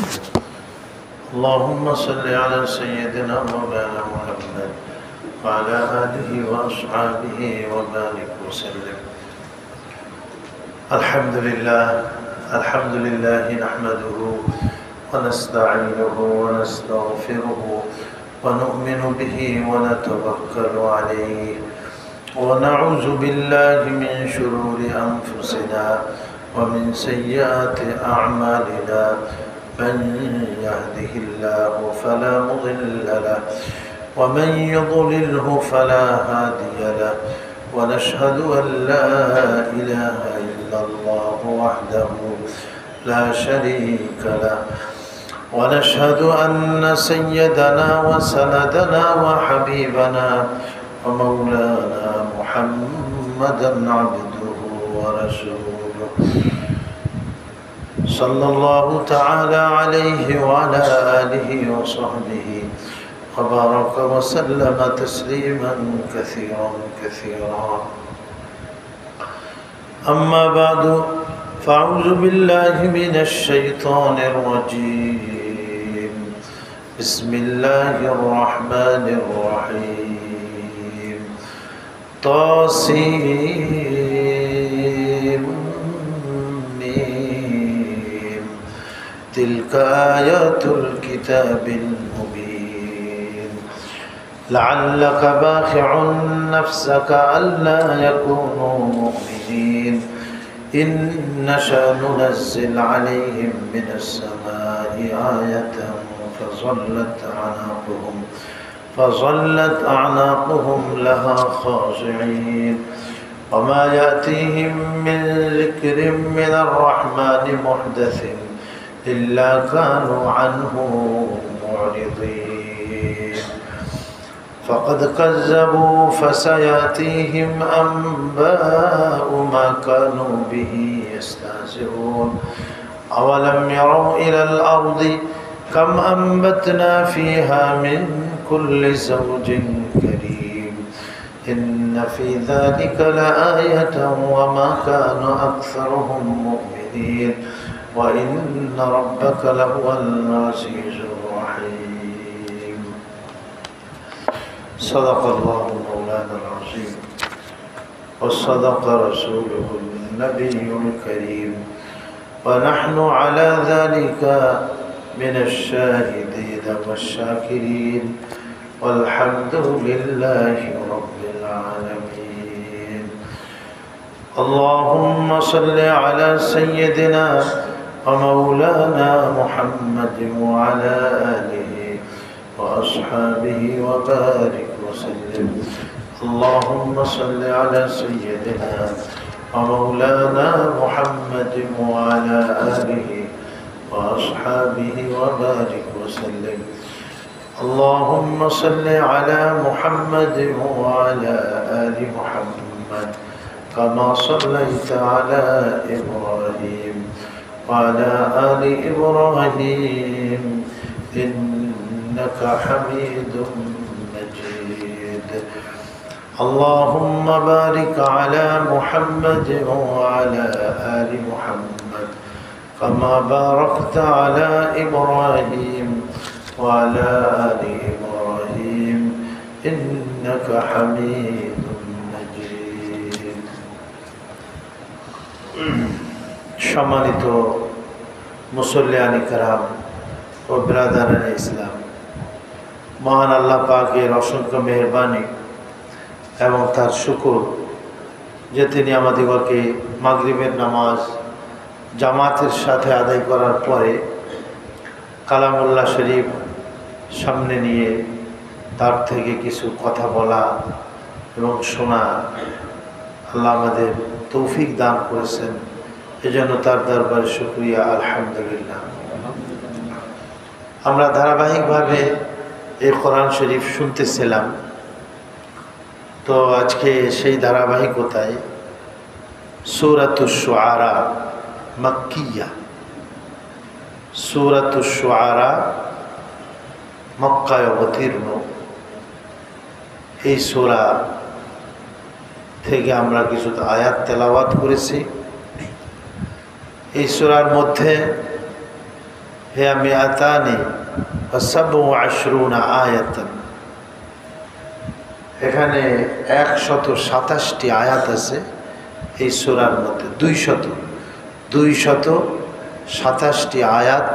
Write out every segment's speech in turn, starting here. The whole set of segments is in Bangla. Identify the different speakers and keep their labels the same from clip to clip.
Speaker 1: اللهم صل على سيدنا مولانا محمد وعلى آله وأصحابه وبارك وسلم. الحمد لله نحمده ونستعينه ونستغفره ونؤمن به ونتوكل عليه ونعوذ بالله من شرور أنفسنا ومن سيئات أعمالنا. من يهده الله فلا مضل له ومن يضلله فلا هادي له. ونشهد أن لا إله إلا الله وحده لا شريك له. ونشهد أن سيدنا وسندنا وحبيبنا ومولانا محمدا عبده ورسوله صلى الله تعالى عليه وعلى آله وصحبه وبارك وسلم تسليما كثيرا كثيرا. أما بعد فأعوذ بالله من الشيطان الرجيم. بسم الله الرحمن الرحيم. طاسيم تلك آيات الكتاب المبين. لعلك باخع نفسك ألا يكونوا مؤمنين إن نشأ ننزل عليهم من السماء آية فظلت أعناقهم لها خاشعين. وما يأتيهم من ذكر من الرحمن محدث إلا كانوا عنه معرضين. فقد كذبوا فسيأتيهم أنباء ما كانوا به يستهزئون. أولم يروا إلى الأرض كم أنبتنا فيها من كل زوج كريم إن في ذلك لآية وما كان أكثرهم مؤمنين وإن ربك لهو العزيز الرحيم. صدق الله مولانا العظيم وصدق رسوله النبي الكريم ونحن على ذلك من الشاهدين والشاكرين والحمد لله رب العالمين. اللهم صل على سيدنا ومولانا محمد وعلى آله وأصحابه وبارك وسلم. اللهم صل على سيدنا ومولانا محمد وعلى آله وأصحابه وبارك وسلم. اللهم صل على محمد وعلى آل محمد كما صليت على إبراهيم وعلى آل إبراهيم إنك حميد مجيد. اللهم بارك على محمد وعلى آل محمد كما باركت على إبراهيم وعلى آل إبراهيم إنك حميد مجيد. সম্মানিত মুসল্লিয়ানি کرام ও ব্রাদারান ইসলাম, মহান আল্লাহ পাকের অসংখ্য মেহেরবানি এবং তার শুকর যে তিনি আমাদিগকে মাগরিবের নামাজ জামাতের সাথে আদায় করার পরে কালামুল্লাহ শরীফ সামনে নিয়ে তার থেকে কিছু কথা বলা এবং শোনা আল্লাহ আমাদের তৌফিক দান করেছেন। এজন্য তার দরবারে শুকরিয়া, আলহামদুলিল্লাহ। আমরা ধারাবাহিকভাবে এই কোরআন শরীফ শুনতেছিলাম, তো আজকে সেই ধারাবাহিকতায় সূরাতুশ শুআরা মক্কিয়া, সূরাতুশ শুআরা মক্কায় অবতীর্ণ এই সূরা থেকে আমরা কিছু আয়াত তেলাওয়াত করেছি। এই সূরার মধ্যে হে মিআতানি ওয়া সাবউ আশরুনা আয়াতান। এখানে 127টি আয়াত আছে এই সূরার মধ্যে। 227টি আয়াত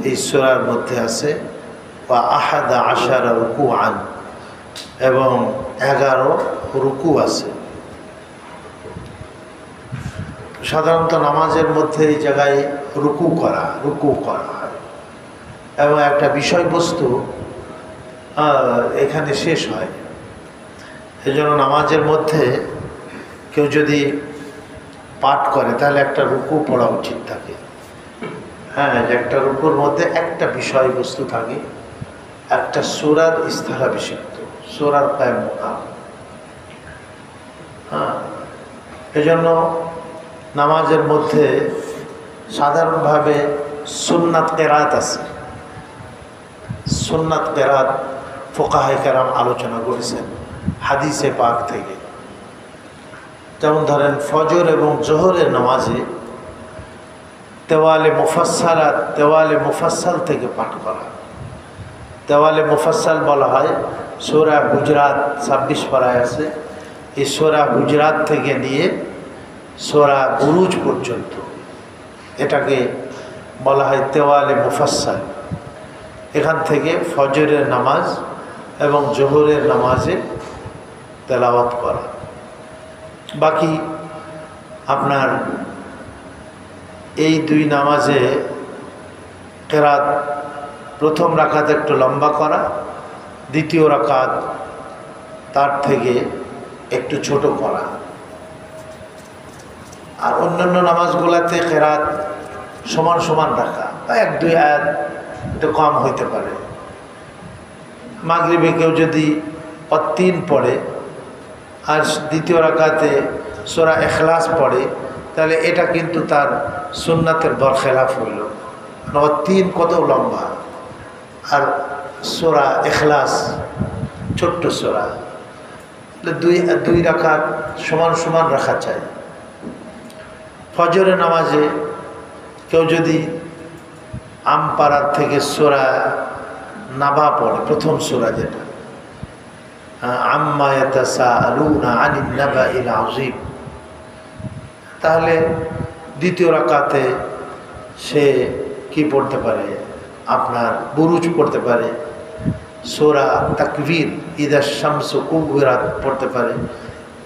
Speaker 1: এই সূরার মধ্যে আছে। ওয়া আহাদা আশারা রুকুআন, এবং 11 রুকু আছে। সাধারণত নামাজের মধ্যে এই জায়গায় রুকু করা হয় এবং একটা বিষয়বস্তু এখানে শেষ হয়। এই জন্য নামাজের মধ্যে কেউ যদি পাঠ করে তাহলে একটা রুকু পড়া উচিত থাকে। হ্যাঁ, একটা রুকুর মধ্যে একটা বিষয়বস্তু থাকে, একটা সূরার স্থলাভিষিক্ত, সূরার কায়েম মুকাম। হ্যাঁ, এজন্য নামাজের মধ্যে সাধারণভাবে সুন্নাত কেরাত আছে। সুন্নাত কেরাত ফুকাহায়ে কেরাম আলোচনা করেছেন হাদিসে পাক থেকে। যেমন ধরেন ফজর এবং জোহরের নামাজে তেওয়ালে মুফাসসাল থেকে পাঠ করা। তেওয়ালে মুফাসসাল বলা হয় সূরা হুজরাত 26 পারায় আছে। এই সূরা হুজরাত থেকে নিয়ে সূরা বুরুজ পর্যন্ত এটাকে বলা হয় তেওয়ালে মুফাসসাল। এখান থেকে ফজরের নামাজ এবং জোহরের নামাজে তেলাওয়াত করা। বাকি আপনার এই দুই নামাজে কেরাত, প্রথম রাকাত একটু লম্বা করা, দ্বিতীয় রাকাত তার থেকে একটু ছোট করা। আর অন্যান্য নামাজগুলোতে কেরাত সমান সমান রাখা, বা 1-2 আয়াত একটু কম হইতে পারে। মাগরিবে কেউ যদি 3 পড়ে আর দ্বিতীয় রাকাতে সূরা ইখলাস পড়ে, তাহলে এটা কিন্তু তার সুন্নাতের বরখেলাফ হইল। 3 কত লম্বা, আর সূরা ইখলাস ছোট্ট সূরা, দুই রাকাত সমান সমান রাখা চাই। ফজরের নামাজে কেউ যদি আমপাড়ার থেকে সূরা নাবা পড়ে, প্রথম সূরা যেটা আম্মা ইয়াতাসাআলুনা আনিন নাবাইল আযীম, তাহলে দ্বিতীয় রাকাতে সে কি পড়তে পারে, আপনার বুরুজ পড়তে পারে, সূরা তাকবীর ইযা শামসু কুবিরাত পড়তে পারে,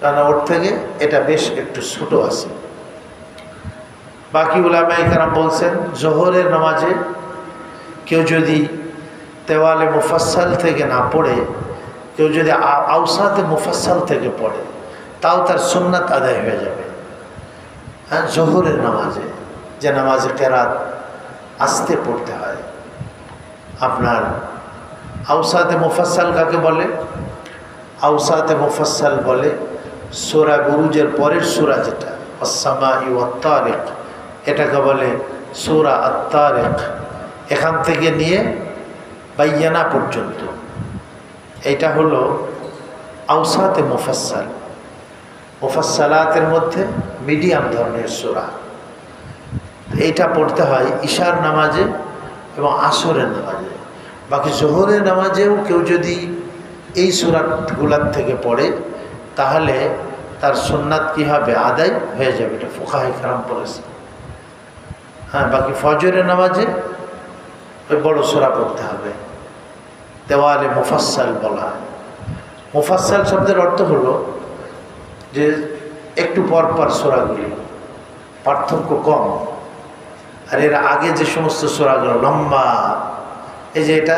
Speaker 1: কারণ ওর থেকে এটা বেশ একটু ছোট আছে। বাকি উলামায়ে কেরাম বলছেন জোহরের নামাজে কেউ যদি তেওয়ালে মুফাসসাল থেকে না পড়ে, কেউ যদি আওসাতে মুফাসসাল থেকে পড়ে, তাও তার সুন্নাত আদায় হয়ে যাবে। হ্যাঁ, জোহরের নামাজে যে নামাজে কেরাত আস্তে পড়তে হয়। আপনার আওসাতে মুফাসসাল কাকে বলে? আওসাতে মুফাসসাল বলে সূরা বুরুজের পরের সূরা যেটা আস-সামাই ওয়াত-তারিক, এটাকে বলে সূরা আত-তারিক। এখান থেকে নিয়ে বাইয়ানা পর্যন্ত এটা হলো আওসাতে মুফাসসাল। মুফাসসালাতের মধ্যে মিডিয়াম ধরনের সূরা। এইটা পড়তে হয় ইশার নামাজে এবং আসরের নামাজে। বাকি জোহরের নামাজেও কেউ যদি এই সূরাগুলার থেকে পড়ে, তাহলে তার সুন্নাত কী হবে, আদায় হয়ে যাবে। এটা ফুকাহায়ে কেরাম বলেছে। হ্যাঁ, বাকি ফজরের নামাজে ওই বড় সূরা পড়তে হবে, তেওয়ালে মুফাসসাল বলা হয়। মুফাসসাল শব্দের অর্থ হলো যে একটু পর পর সূরাগুলি, পার্থক্য কম। আর এর আগে যে সমস্ত সূরাগুলো লম্বা, এই যে এটা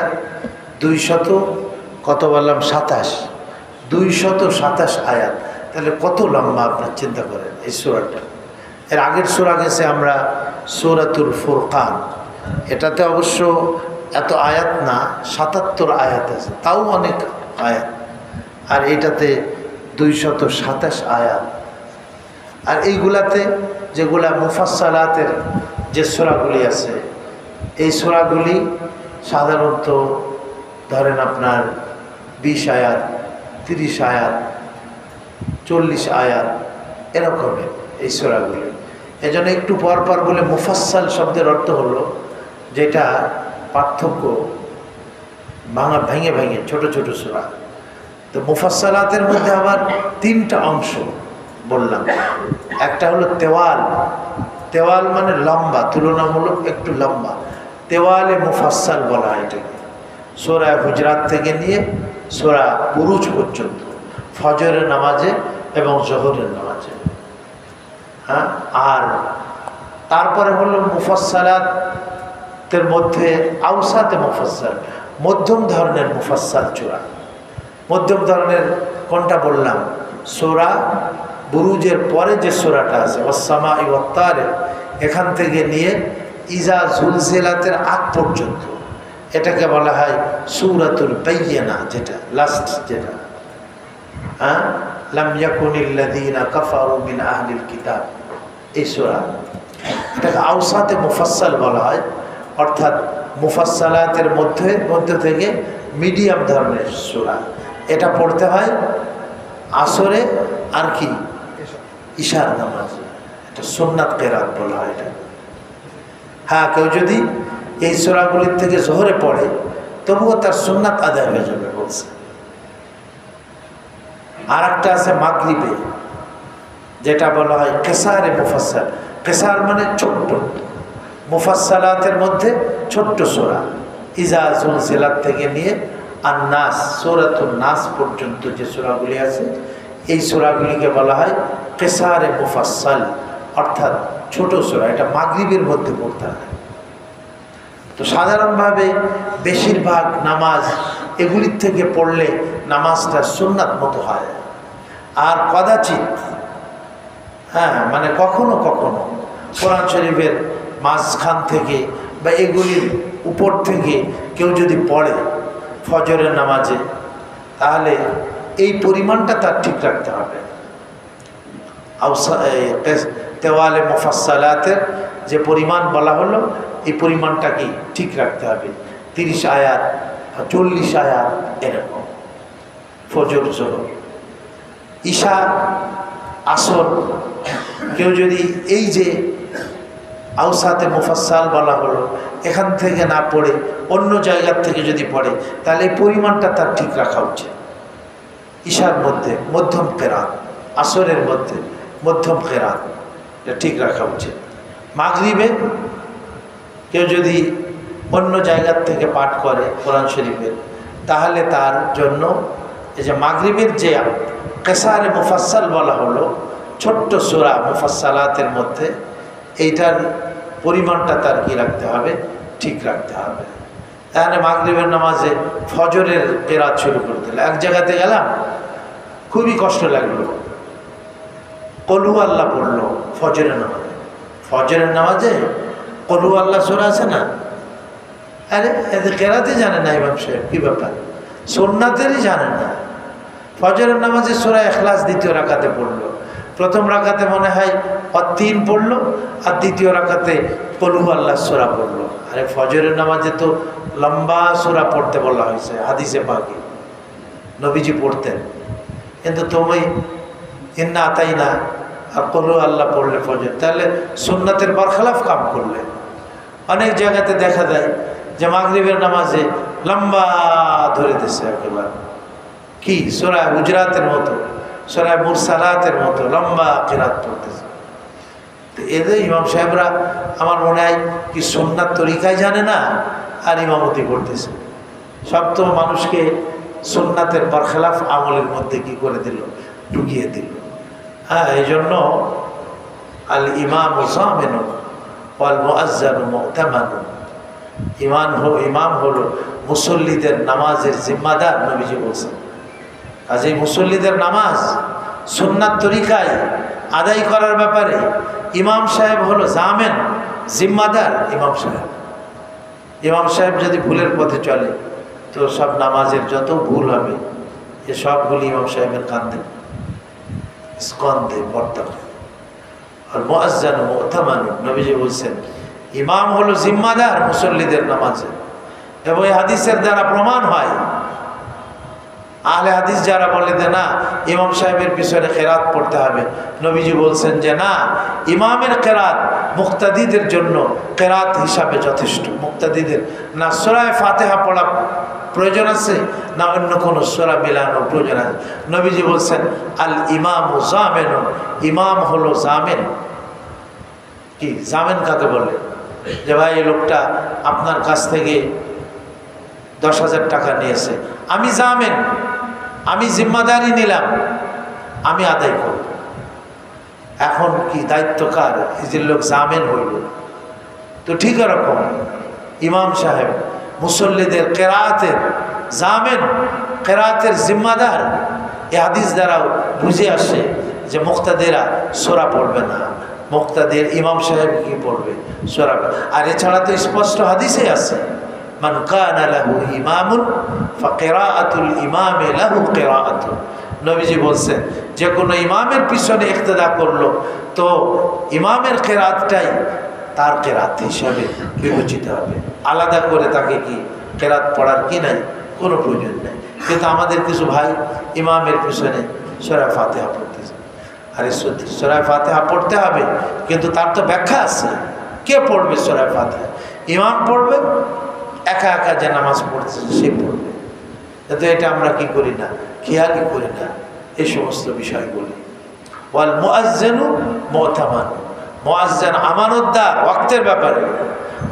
Speaker 1: 200 কত বললাম 227 আয়াত, তাহলে কত লম্বা আপনার চিন্তা করেন এই সূরাটা। এর আগের সূরা গেছে আমরা সূরাতুল ফুরকান, এটাতে অবশ্য এত আয়াত না, 77 আয়াত আছে, তাও অনেক আয়াত। আর এইটাতে 227 আয়াত। আর এইগুলাতে যেগুলা মুফাসসালাতের যে সূরাগুলি আছে, এই সূরাগুলি সাধারণত ধরেন আপনার 20 আয়াত, 30 আয়াত, 40 আয়াত এরকমের এই সূরাগুলি। এজন্য একটু পর পর বলে মুফাসসাল শব্দের অর্থ হলো যেটা পার্থক্য, ভেঙে ভেঙে ছোট ছোট সূরা। তো মুফাসসালাতের মধ্যে আবার 3টা অংশ বললাম। একটা হলো তেওয়াল, তেওয়াল মানে লম্বা, তুলনামূলক একটু লম্বা, তেওয়ালে মুফাসসাল বলা হয় এটাকে। সূরা হুজরাত থেকে নিয়ে সূরা বুরুজ পর্যন্ত, ফজরের নামাজে এবং জোহরের নামাজে। হ্যাঁ, আর তারপরে হলো মুফাসসালাতের মধ্যে আওসাতে মুফাসসাল, মধ্যম ধরনের মুফাসসাল সূরা। মধ্যম ধরনের কোনটা বললাম? সূরা বুরুজের পরে যে সূরাটা আছে ওয়াস-সামাই ওয়াত-তারিক, এখান থেকে নিয়ে ইজা জুলজিলাতের আগ পর্যন্ত, এটাকে বলা হয় সূরাতুল বাইয়িনা, যেটা লাস্ট, যেটা হ্যাঁ, লাম ইয়াকুনিল্লাযীনা কাফারু মিন আহলিল কিতাব, এই সূরা। এটাকে আওসাতে মুফাসসাল বলা হয়, অর্থাৎ মুফাসসালাতের মধ্যে থেকে মিডিয়াম ধরনের সূরা। এটা পড়তে হয় আসরে আর কি ইশার নামাজ, এটা সুন্নাত কিরাত বলা হয় এটা। হ্যাঁ, কেউ যদি এই সূরাগুলির থেকে জোহরে পড়ে তবুও তার সুন্নাত আদায় হয়ে যাবে বলছে। আর একটা আছে মাগরিবে, যেটা বলা হয় কেসারে মুফাসসাল। কেসার মানে ছোট্ট, মুফাসসালাতের মধ্যে ছোট্ট সূরা। ইজা জুলজিলাত থেকে নিয়ে আন-নাস, সূরাতুন নাস পর্যন্ত যে সূরাগুলি আছে, এই সূরাগুলিকে বলা হয় কেসারে মুফাসসাল, অর্থাৎ ছোট সূরা। এটা মাগরিবের মধ্যে পড়তে হয়। তো সাধারণভাবে বেশিরভাগ নামাজ এগুলির থেকে পড়লে নামাজটা সুন্নাত মতো হয়। আর কদাচিৎ, হ্যাঁ, মানে কখনো কখনো কোরআন শরীফের মাঝখান থেকে বা এগুলির উপর থেকে কেউ যদি পড়ে ফজরের নামাজে, তাহলে এই পরিমাণটা তার ঠিক রাখতে হবে। তেওয়ালে মুফাসসালাতের যে পরিমাণ বলা হলো, এই পরিমাণটা কি ঠিক রাখতে হবে। 30 আয়াত, 40 আয়াত, এরকম। ফজর, জোহর, ঈশা, আসর কেউ যদি এই যে আওসাতে মুফাসসাল বলা হলো এখান থেকে না পড়ে অন্য জায়গার থেকে যদি পড়ে, তাহলে এই পরিমাণটা তার ঠিক রাখা উচিত। ঈশার মধ্যে মধ্যম কেরাত, আসরের মধ্যে মধ্যম কেরাত, এটা ঠিক রাখা উচিত। মাগরিবে কেউ যদি অন্য জায়গার থেকে পাঠ করে কোরআন শরীফের, তাহলে তার জন্য এই যে মাগরিবের যে কেসারে মুফাসসাল বলা হলো, ছোট্ট সূরা মুফাসসালাতের মধ্যে, এইটার পরিমাণটা তার কি রাখতে হবে, ঠিক রাখতে হবে। তাহলে মাগরিবের নামাজে ফজরের কেরাত শুরু করে দিল। এক জায়গাতে গেলাম, খুবই কষ্ট লাগলো, কুল হু আল্লাহ পড়লো ফজরের নামাজে। ফজরের নামাজে কুল হু আল্লাহ সূরা আছে না? আরে এদের কেরাতে জানে না ইমাম সাহেব, কী ব্যাপার? সুন্নাতেরই জানেন না। ফজরের নামাজে সূরা ইখলাস দ্বিতীয় রাকাতে পড়লো, প্রথম রাকাতে মনে হয় তিন পড়লো, আর দ্বিতীয় রাকাতে কুল হু আল্লাহ সূরা পড়লো। আরে ফজরের নামাজে তো লম্বা সূরা পড়তে বলা হয়েছে হাদিসে পাকে, নবীজি পড়তেন। কিন্তু তুমি ইন্না আতাইনা আর কুল হু আল্লাহ পড়লে ফজর, তাহলে সুন্নাতের বরখলাফ কাম করলে। অনেক জায়গাতে দেখা যায় যে মাগরিবের নামাজে লম্বা ধরে দিচ্ছে একেবারে, কি সূরা হুজরাতের মতো, সূরা মুরসালাতের মতো লম্বা কিরাত পড়তেছে। তো এদের ইমাম সাহেবরা আমার মনে হয় কি সুন্নাত তরিকায় জানে না, আর ইমামতি করতেছে। সব তো মানুষকে সুন্নাতের বরখলাফ আমলের মধ্যে কি করে দিল, ঢুকিয়ে দিল। হ্যাঁ, এই জন্য আল ইমাম জামিনুন ওয়াল মুআজ্জানু মু'তামানুন, ইমাম হলো মুসল্লিদের নামাজের জিম্মাদার, নবীজি বলছেন। আজ এই মুসল্লিদের নামাজ সুন্নাত তরিকায় আদায় করার ব্যাপারে ইমাম সাহেব হলো জামেন, জিম্মাদার। ইমাম সাহেব যদি ভুলের পথে চলে, তো সব নামাজের যত ভুল হবে এ সবগুলি ইমাম সাহেবের কান্দে স্কন্ধে বর্তমান। আর মুআজ্জানু মু'তামানুন, নবীজি বলছেন ইমাম হলো জিম্মাদার মুসল্লিদের নামাজে। এবং এই হাদিসের দ্বারা প্রমাণ হয় আহলে হাদিস যারা বলে যে না ইমাম সাহেবের পিছনে কেরাত পড়তে হবে, নবীজি বলছেন যে না, ইমামের কেরাত মুক্তাদিদের জন্য কেরাত হিসাবে যথেষ্ট। মুক্তাদিদের না সূরা ফাতিহা পড়া প্রয়োজন আছে, না অন্য কোনো সূরা মিলানোর প্রয়োজন আছে। নবীজি বলছেন আল ইমামু জামেন, ইমাম হলো জামেন। কি জামেন কাকে বলে? যে ভাই এই লোকটা আপনার কাছ থেকে 10,000 টাকা নিয়েছে, আমি জামেন, আমি জিম্মাদারি নিলাম, আমি আদায় করব। এখন কি দায়িত্ব কার? এই যে লোক জামেন হইল, তো ঠিক এরকম ইমাম সাহেব মুসল্লিদের কেরাতের জামেন, কেরাতের জিম্মাদার। এই হাদিস দ্বারাও বুঝে আসে যে মুক্তাদিরা সূরা পড়বে না, মুক্তাদির ইমাম সাহেব কি পড়বে? সূরা। আর এছাড়া তো স্পষ্ট হাদিসে আছে মান কানা লাহু ইমামুন ফাকিরাআতুল ইমামি লাহু কিরাআতুন। নবীজি বলছেন যে কোনো ইমামের পিছনে ইক্তেদা করলো তো ইমামের কেরাতটাই তার কেরাত হিসাবে বিবেচিত হবে। আলাদা করে তাকে কি কেরাত পড়ার কি নাই, কোনো প্রয়োজন নেই। কিন্তু আমাদের কিছু ভাই ইমামের পিছনে সূরা ফাতিহা পড়তেছে। আরে সূরা ফাতিহা পড়তে হবে, কিন্তু তার তো ব্যাখ্যা আছে। কে পড়বে সূরা ফাতিহা? ইমাম পড়বে, একা একা যে নামাজ পড়তেছে সে পড়বে। কিন্তু এটা আমরা কি করি না, খেয়ালই করি না এই সমস্ত বিষয়গুলি। ওয়াল মুআজ্জিনু মু'তামান, মুআজ্জিন আমানতদার ওয়াক্তের ব্যাপারে।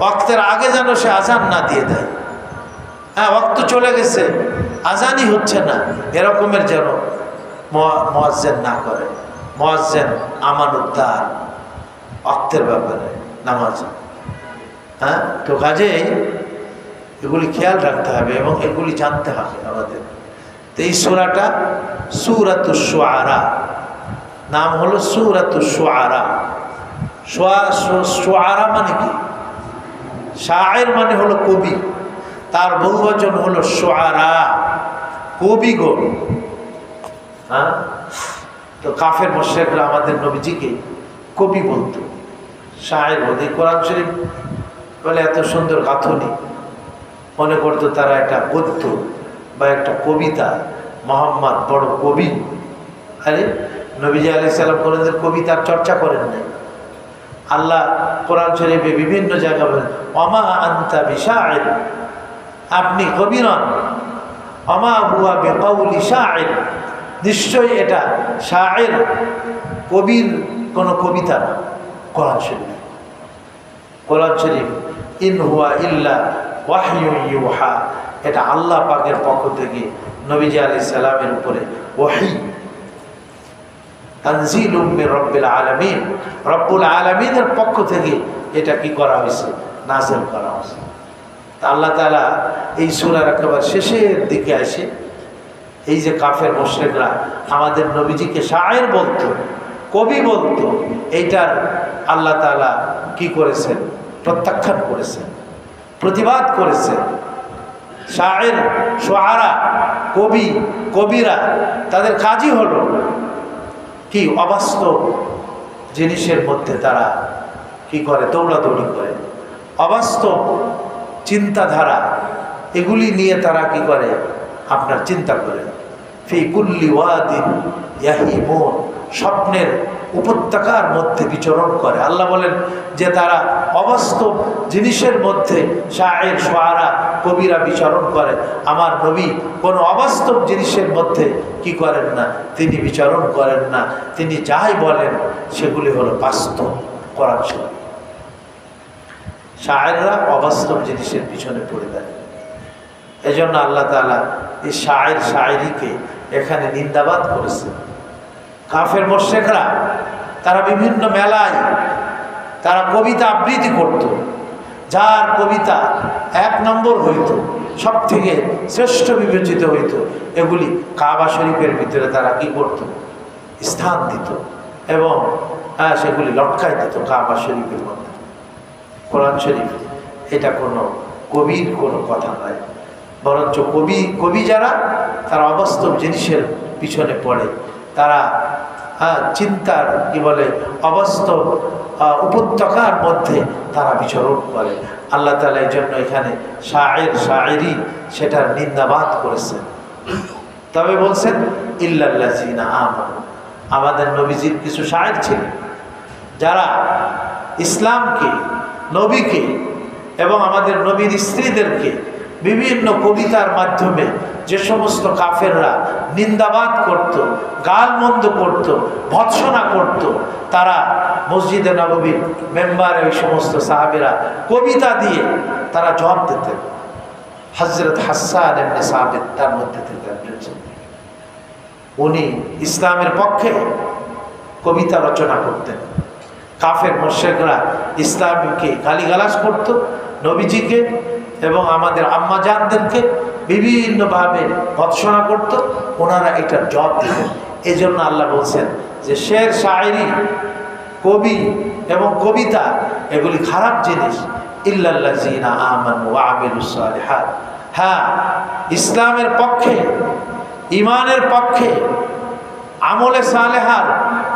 Speaker 1: ওয়াক্তের আগে যেন সে আজান না দিয়ে দেয়। হ্যাঁ, ওয়াক্ত চলে গেছে, আজানই হচ্ছে না, এরকমের যেন মুআজ্জিন না করে। মুআজ্জিন আমানতদার ওয়াক্তের ব্যাপারে নামাজ। হ্যাঁ, তো কাজেই এগুলি খেয়াল রাখতে হবে এবং এগুলি জানতে হবে আমাদের। তো এই সূরাটা সূরাতুশ শুআরা, নাম হলো সূরাতুশ শুআরা। শুআরা মানে কি? শায়ের মানে হলো কবি, তার বহুবচন হলো শুআরা, কবিগণ। হ্যাঁ, তো কাফের মুশরিকরা আমাদের নবীজিকে কবি বলতো, শায়ের বলতো। কোরআন শরীফ বলে এত সুন্দর গাঁথনি, মনে করতো তারা একটা গদ্য বা একটা কবিতা, মোহাম্মদ বড় কবি। আরে নবীজি আলাইহিস সালাম কোনোদিন কবিতার চর্চা করেন নাই। আল্লাহ কোরআন শরীফে বিভিন্ন জায়গায় বলেন ওমা আনতা বিশাইর, আপনি কবি নন। ওমা হুয়া বিকাউলি শাইর, নিশ্চয়ই এটা শাইর, কবির কোনো কবিতা না। কোরআন শরীফ, কোরআন শরীফ ইন হুয়া ইল্লা ওয়াহয়ু ইউহা, এটা আল্লাহ পাকের পক্ষ থেকে নবীজি আলাইহিস সালামের উপরে ওহী, তানজিলুম মির রাব্বিল আলামিন, রব্বুল আলামিনের পক্ষ থেকে এটা কি করা হয়েছে? নাযিল করা হয়েছে। তা আল্লাহ তাআলা এই সূরার একেবারে শেষের দিকে আসে এই যে কাফের মুশরিকরা আমাদের নবীজিকে শায়ের বলতো, কবি বলতো, এইটার আল্লাহ তাআলা কি করেছেন? প্রত্যাখ্যান করেছেন, প্রতিবাদ করেছেন। শায়ের, শুআরা, কবি, কবিরা তাদের কাজই হলো কি অবাস্তব জিনিসের মধ্যে তারা কি করে? দৌড়াদৌড়ি করে। অবাস্তব চিন্তাধারা এগুলি নিয়ে তারা কি করে? আপনার চিন্তা করে। ফি কুল্লি ওয়াদিন ইয়াহিমুন, স্বপ্নের উপত্যকার মধ্যে বিচরণ করে। আল্লাহ বলেন যে তারা অবাস্তব জিনিসের মধ্যে শায়ের, শুআরা, কবিরা বিচরণ করে। আমার নবী কোনো অবাস্তব জিনিসের মধ্যে কি করেন না? তিনি বিচরণ করেন না। তিনি যাই বলেন সেগুলি হলো বাস্তব। কোরআন শরীফ, শায়েররা অবাস্তব জিনিসের পিছনে পড়ে দেয়। এই জন্য আল্লাহ তাআলা এই শায়ের, শায়েরিকে এখানে নিন্দাবাদ করেছে। কাফের মুশরিকরা তারা বিভিন্ন মেলায় তারা কবিতা আবৃত্তি করত। যার কবিতা 1 নম্বর হইত, সব থেকে শ্রেষ্ঠ বিবেচিত হইত, এগুলি কাবা শরীফের ভিতরে তারা কি করত? স্থান দিত এবং সেগুলি লটকাই দিত কাবা শরীফের মধ্যে। কোরআন শরীফ এটা কোনো কবির কোনো কথা নয়, বরঞ্চ কবি যারা তারা অবাস্তব জিনিসের পিছনে পড়ে, তারা চিন্তার কি বলে অবাস্তব উপত্যকার মধ্যে তারা বিচরণ করে। আল্লাহ তাআলা এই জন্য এখানে শায়ের, শায়েরি সেটার নিন্দাবাদ করেছেন। তবে বলছেন ইল্লাল্লাযিনা আমানু, আমাদের নবীজির কিছু শায়ের ছিলেন যারা ইসলামকে, নবীকে এবং আমাদের নবীর স্ত্রীদেরকে বিভিন্ন কবিতার মাধ্যমে যে সমস্ত কাফেররা নিন্দাবাদ করত, গালমন্দ করত, ভৎসনা করত, তারা মসজিদে নববীর মেম্বারে ওই সমস্ত সাহাবীরা কবিতা দিয়ে তারা জবাব দিতেন। হযরত হাসান ইবনে সাবিত তার মধ্যে থেকে একজন, উনি ইসলামের পক্ষে কবিতা রচনা করতেন। কাফের মুশরিকরা ইসলামকে গালিগালাজ করত, নবীজিকে এবং আমাদের আম্মাজানদেরকে বিভিন্নভাবে ভৎসনা করত, ওনারা এটার জবাব দিতেন। এই জন্য আল্লাহ বলছেন যে শের, শায়েরি, কবি এবং কবিতা এগুলি খারাপ জিনিস। ইল্লাল্লাযিনা আমানু ওয়া আমিলুস সালিহাত, হ্যাঁ, ইসলামের পক্ষে, ইমানের পক্ষে, আমলে সালেহার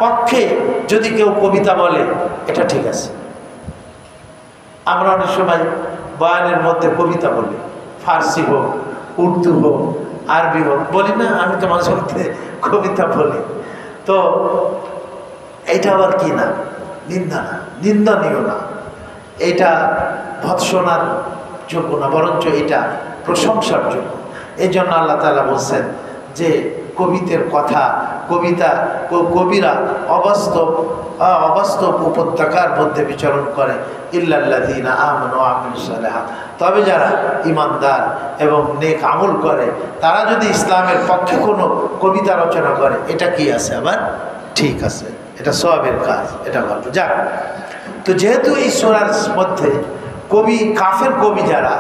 Speaker 1: পক্ষে যদি কেউ কবিতা বলে এটা ঠিক আছে। আমরা অনেক সময় বয়ানের মধ্যে কবিতা বলি, ফার্সি হোক, উর্দু হোক, আরবি হোক, বলি না? আমি তো মাঝে মধ্যে কবিতা বলি। তো এটা আবার কি না? নিন্দা না, নিন্দনীয় না, এটা ভৎসনার যোগ্য না, বরঞ্চ এটা প্রশংসার যোগ্য। এই জন্য আল্লাহ তাআলা বলছেন যে কবিতের কথা, কবিতা, কবিরা অবাস্তব উপত্যকার মধ্যে বিচরণ করে। ইল্লাল্লাযিনা আমানু ওয়া আমিলুস সালিহাত, তবে যারা ইমানদার এবং নেক আমল করে তারা যদি ইসলামের পক্ষে কোনো কবিতা রচনা করে এটা কি আছে? আবার ঠিক আছে, এটা সওয়াবের কাজ, এটা ভালো। যাক, তো যেহেতু এই সূরার মধ্যে কবি, কাফের কবি যারা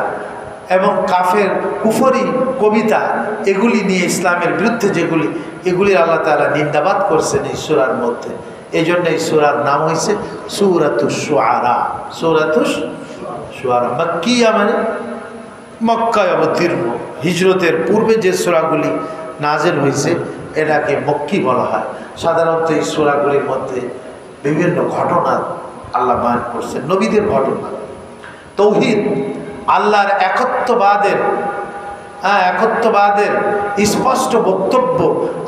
Speaker 1: এবং কাফের কুফরি কবিতা এগুলি নিয়ে ইসলামের বিরুদ্ধে যেগুলি, এগুলি আল্লাহ তাআলা নিন্দাবাদ করছেন এই সূরার মধ্যে। এই জন্য এই সূরার নাম হয়েছে সূরাতুশ শুআরা। সূরাতুশ শুআরা মাক্কিয়া, মানে মক্কায় অবতীর্ণ, হিজরতের পূর্বে যে সূরাগুলি নাযিল হয়েছে এটাকে মক্কি বলা হয়। সাধারণত এই সূরাগুলির মধ্যে বিভিন্ন ঘটনা আল্লাহ বয়ান করছেন, নবীদের ঘটনা, তৌহিদ, আল্লাহর একত্ববাদের স্পষ্ট বক্তব্য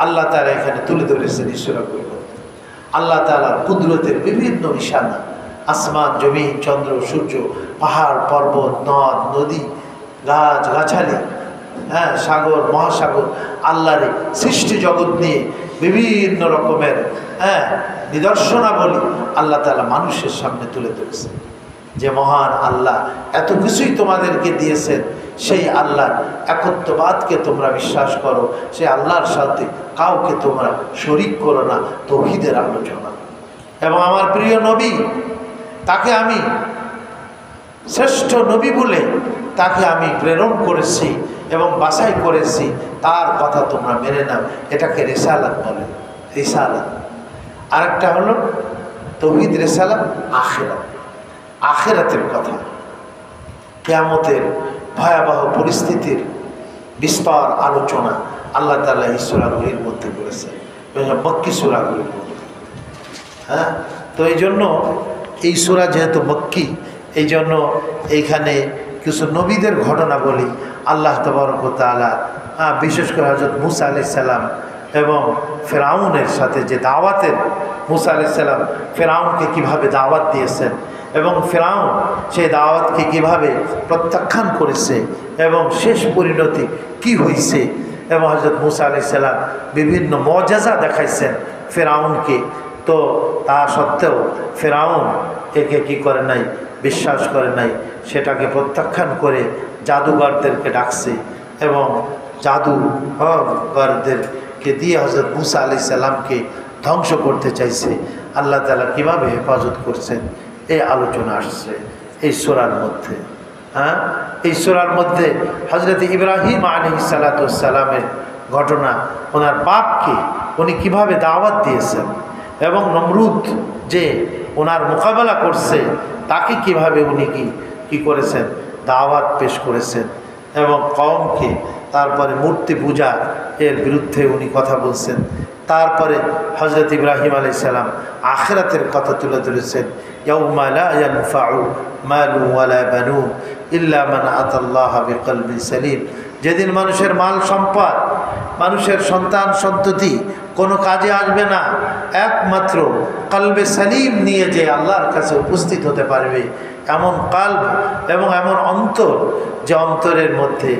Speaker 1: আল্লাহ তাআলা এখানে তুলে ধরেছেন। ঈশ্বরাগুলির মধ্যে আল্লাহ তাআলার কুদরতের বিভিন্ন নিশানা, আসমান, জমিন, চন্দ্র, সূর্য, পাহাড়, পর্বত, নদ, নদী, গাছ গাছালি, সাগর, মহাসাগর, আল্লাহর সৃষ্টি জগৎ নিয়ে বিভিন্ন রকমের নিদর্শনাবলী আল্লাহ তাআলা মানুষের সামনে তুলে ধরেছেন। যে মহান আল্লাহ এত কিছুই তোমাদেরকে দিয়েছেন, সেই আল্লাহর একত্ববাদকে তোমরা বিশ্বাস করো, সেই আল্লাহর সাথে কাউকে তোমরা শরীক করো না, তৌহিদের আলোচনা। এবং আমার প্রিয় নবী, তাকে আমি শ্রেষ্ঠ নবী বলে তাকে আমি প্রেরণ করেছি এবং বাছাই করেছি, তার কথা তোমরা মেনে নাও, এটাকে রিসালাত বলে। রিসালাত আরেকটা হলো তৌহিদ, রিসালাত আখিরাত, আখিরাতের কথা, কিয়ামতের ভয়াবহ পরিস্থিতির বিস্তর আলোচনা আল্লাহ তাআলা এই সূরাগুলির মধ্যে করেছেন, মক্কি সূরাগুলির মধ্যে। তো এই জন্য এই সূরা যেহেতু মক্কি, এই জন্য এইখানে কিছু নবীদের ঘটনা বলি। আল্লাহ তাবারক ওয়া তাআলা বিশেষ করে হযরত মূসা আলাইহিস সালাম এবং ফেরাউনের সাথে যে দাওয়াতের, মূসা আলাইহিস সালাম ফেরাউনকে কিভাবে দাওয়াত দিয়েছেন এবং ফেরাউন সেই দাওয়াতকে কিভাবে প্রত্যাখ্যান করেছে এবং শেষ পরিণতি কি হয়েছে, এবং হযরত মূসা আলাইহিস সালাম বিভিন্ন মুআজিজা দেখাইছেন ফেরাউনকে। তো তা সত্ত্বেও ফেরাউন একে কি করে নাই, বিশ্বাস করে নাই, সেটাকে প্রত্যাখ্যান করে জাদুঘরদেরকে ডাকছে এবং জাদুঘরদেরকে দিয়ে হযরত মূসা আলাইহিস সালামকে ধ্বংস করতে চাইছে। আল্লাহ তাআলা কীভাবে হেফাজত করছেন এই আলোচনা আসছে এই সূরার মধ্যে। এই সূরার মধ্যে হযরত ইব্রাহিম আলাইহিস সালাতু ওয়াস সালামের ঘটনা, ওনার বাপকে উনি কিভাবে দাওয়াত দিয়েছেন এবং নমরুদ যে ওনার মোকাবেলা করছে তাকে কিভাবে উনি কি করেছেন, দাওয়াত পেশ করেছেন এবং কওমকে, তারপরে মূর্তি পূজা এর বিরুদ্ধে উনি কথা বলছেন। তারপরে হযরত ইব্রাহিম আলাইহিস সালাম আখিরাতের কথা তুলে ধরেছেন, ইয়াউমা লা ইয়ানফাউ মালু ওয়ালা বানুন ইল্লা মান আতাল্লাহা বিকলবিন সালিম, যেদিন মানুষের মাল সম্পদ মানুষের সন্তান সন্ততি কোনো কাজে আসবে না, একমাত্র কলবে সালিম নিয়ে যে আল্লাহর কাছে উপস্থিত হতে পারবে এমন কলব এবং এমন অন্তর, যে অন্তরের মধ্যে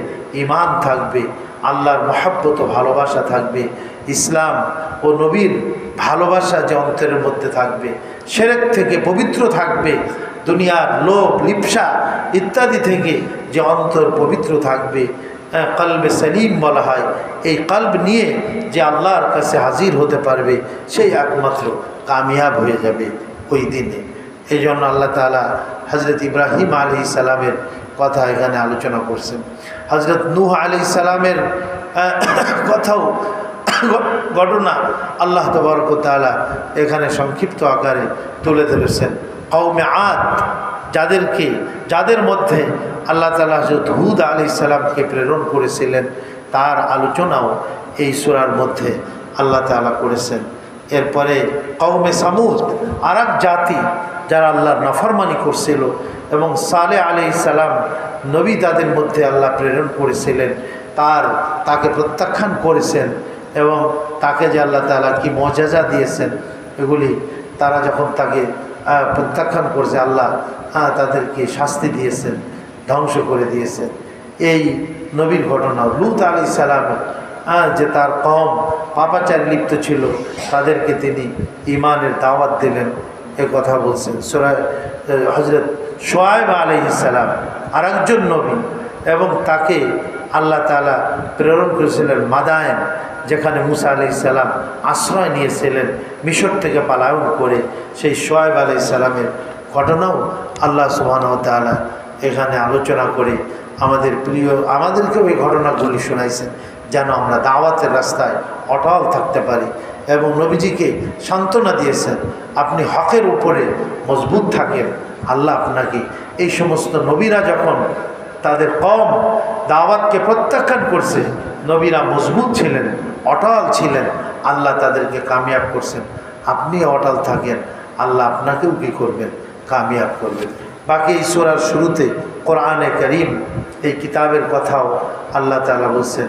Speaker 1: ঈমান থাকবে, আল্লাহর মহব্বত ও ভালোবাসা থাকবে, ইসলাম ও নবীর ভালোবাসা যে অন্তরের মধ্যে থাকবে, শিরক থেকে পবিত্র থাকবে, দুনিয়ার লোভ লিপ্সা ইত্যাদি থেকে যে অন্তর পবিত্র থাকবে, কলবে সালিম বলা হয়। এই কলব নিয়ে যে আল্লাহর কাছে হাজির হতে পারবে সেই একমাত্র কামিয়াব হয়ে যাবে ওই দিনে। এই জন্য আল্লাহ তাআলা হজরত ইব্রাহিম আলাইহিস সালামের কথা এখানে আলোচনা করছেন। হজরত নূহ আলাইহিস সালামের কথাও ঘটনা আল্লাহ তাবারক ওয়া তাআলা এখানে সংক্ষিপ্ত আকারে তুলে ধরেছেন। কওমে আদ, যাদের মধ্যে আল্লাহ তাআলা হযরত হুদ আলাইহিস সালামকে প্রেরণ করেছিলেন, তার আলোচনাও এই সূরার মধ্যে আল্লাহ তাআলা করেছেন। এরপরে কওমে সামুদ, আরেক জাতি যারা আল্লাহর নাফরমানি করছিল, এবং সালেহ আলাইহিস সালাম নবী তাদের মধ্যে আল্লাহ প্রেরণ করেছিলেন, তাকে প্রত্যাখ্যান করেছেন, এবং তাকে যে আল্লাহ তাআলা কি মুআজিজা দিয়েছেন এগুলি তারা যখন তাকে প্রত্যাখ্যান করেছে, আল্লাহ তাদেরকে শাস্তি দিয়েছেন, ধ্বংস করে দিয়েছেন। এই নবীর ঘটনা। লূত আলাইহিস সালাম যে তার কওম পাপাচারে লিপ্ত ছিল, তাদেরকে তিনি ঈমানের দাওয়াত দিলেন, এ কথা বলছেন। সূরা হযরত শুআয়ব আলাইহিস সালাম আরেকজন নবী, এবং তাকে আল্লাহ তাআলা প্রেরণ করেছিলেন মাদায়েন, যেখানে মুসা আলাইহিস সালাম আশ্রয় নিয়েছিলেন মিশর থেকে পলায়ন করে। সেই শুআয়ব আলাইহিস সালামের ঘটনাও আল্লাহ সুবহানাহু ওয়া তাআলা এখানে আলোচনা করে আমাদেরকেও এই ঘটনাগুলি শোনাইছেন, যেন আমরা দাওয়াতের রাস্তায় অটল থাকতে পারি। এবং নবীজিকে সান্ত্বনা দিয়েছেন, আপনি হকের উপরে মজবুত থাকেন, আল্লাহ আপনাকে এই সমস্ত নবীরা যখন তাদের কওম দাওয়াতকে প্রত্যাখ্যান করছে, নবীরা মজবুত ছিলেন, অটল ছিলেন, আল্লাহ তাদেরকে কামিয়াব করছেন। আপনি অটল থাকেন, আল্লাহ আপনাকেও কী করবেন, কামিয়াব করবেন। বাকি এই সূরার শুরুতে কোরআনে কারীম এই কিতাবের কথাও আল্লাহ তাআলা বলছেন,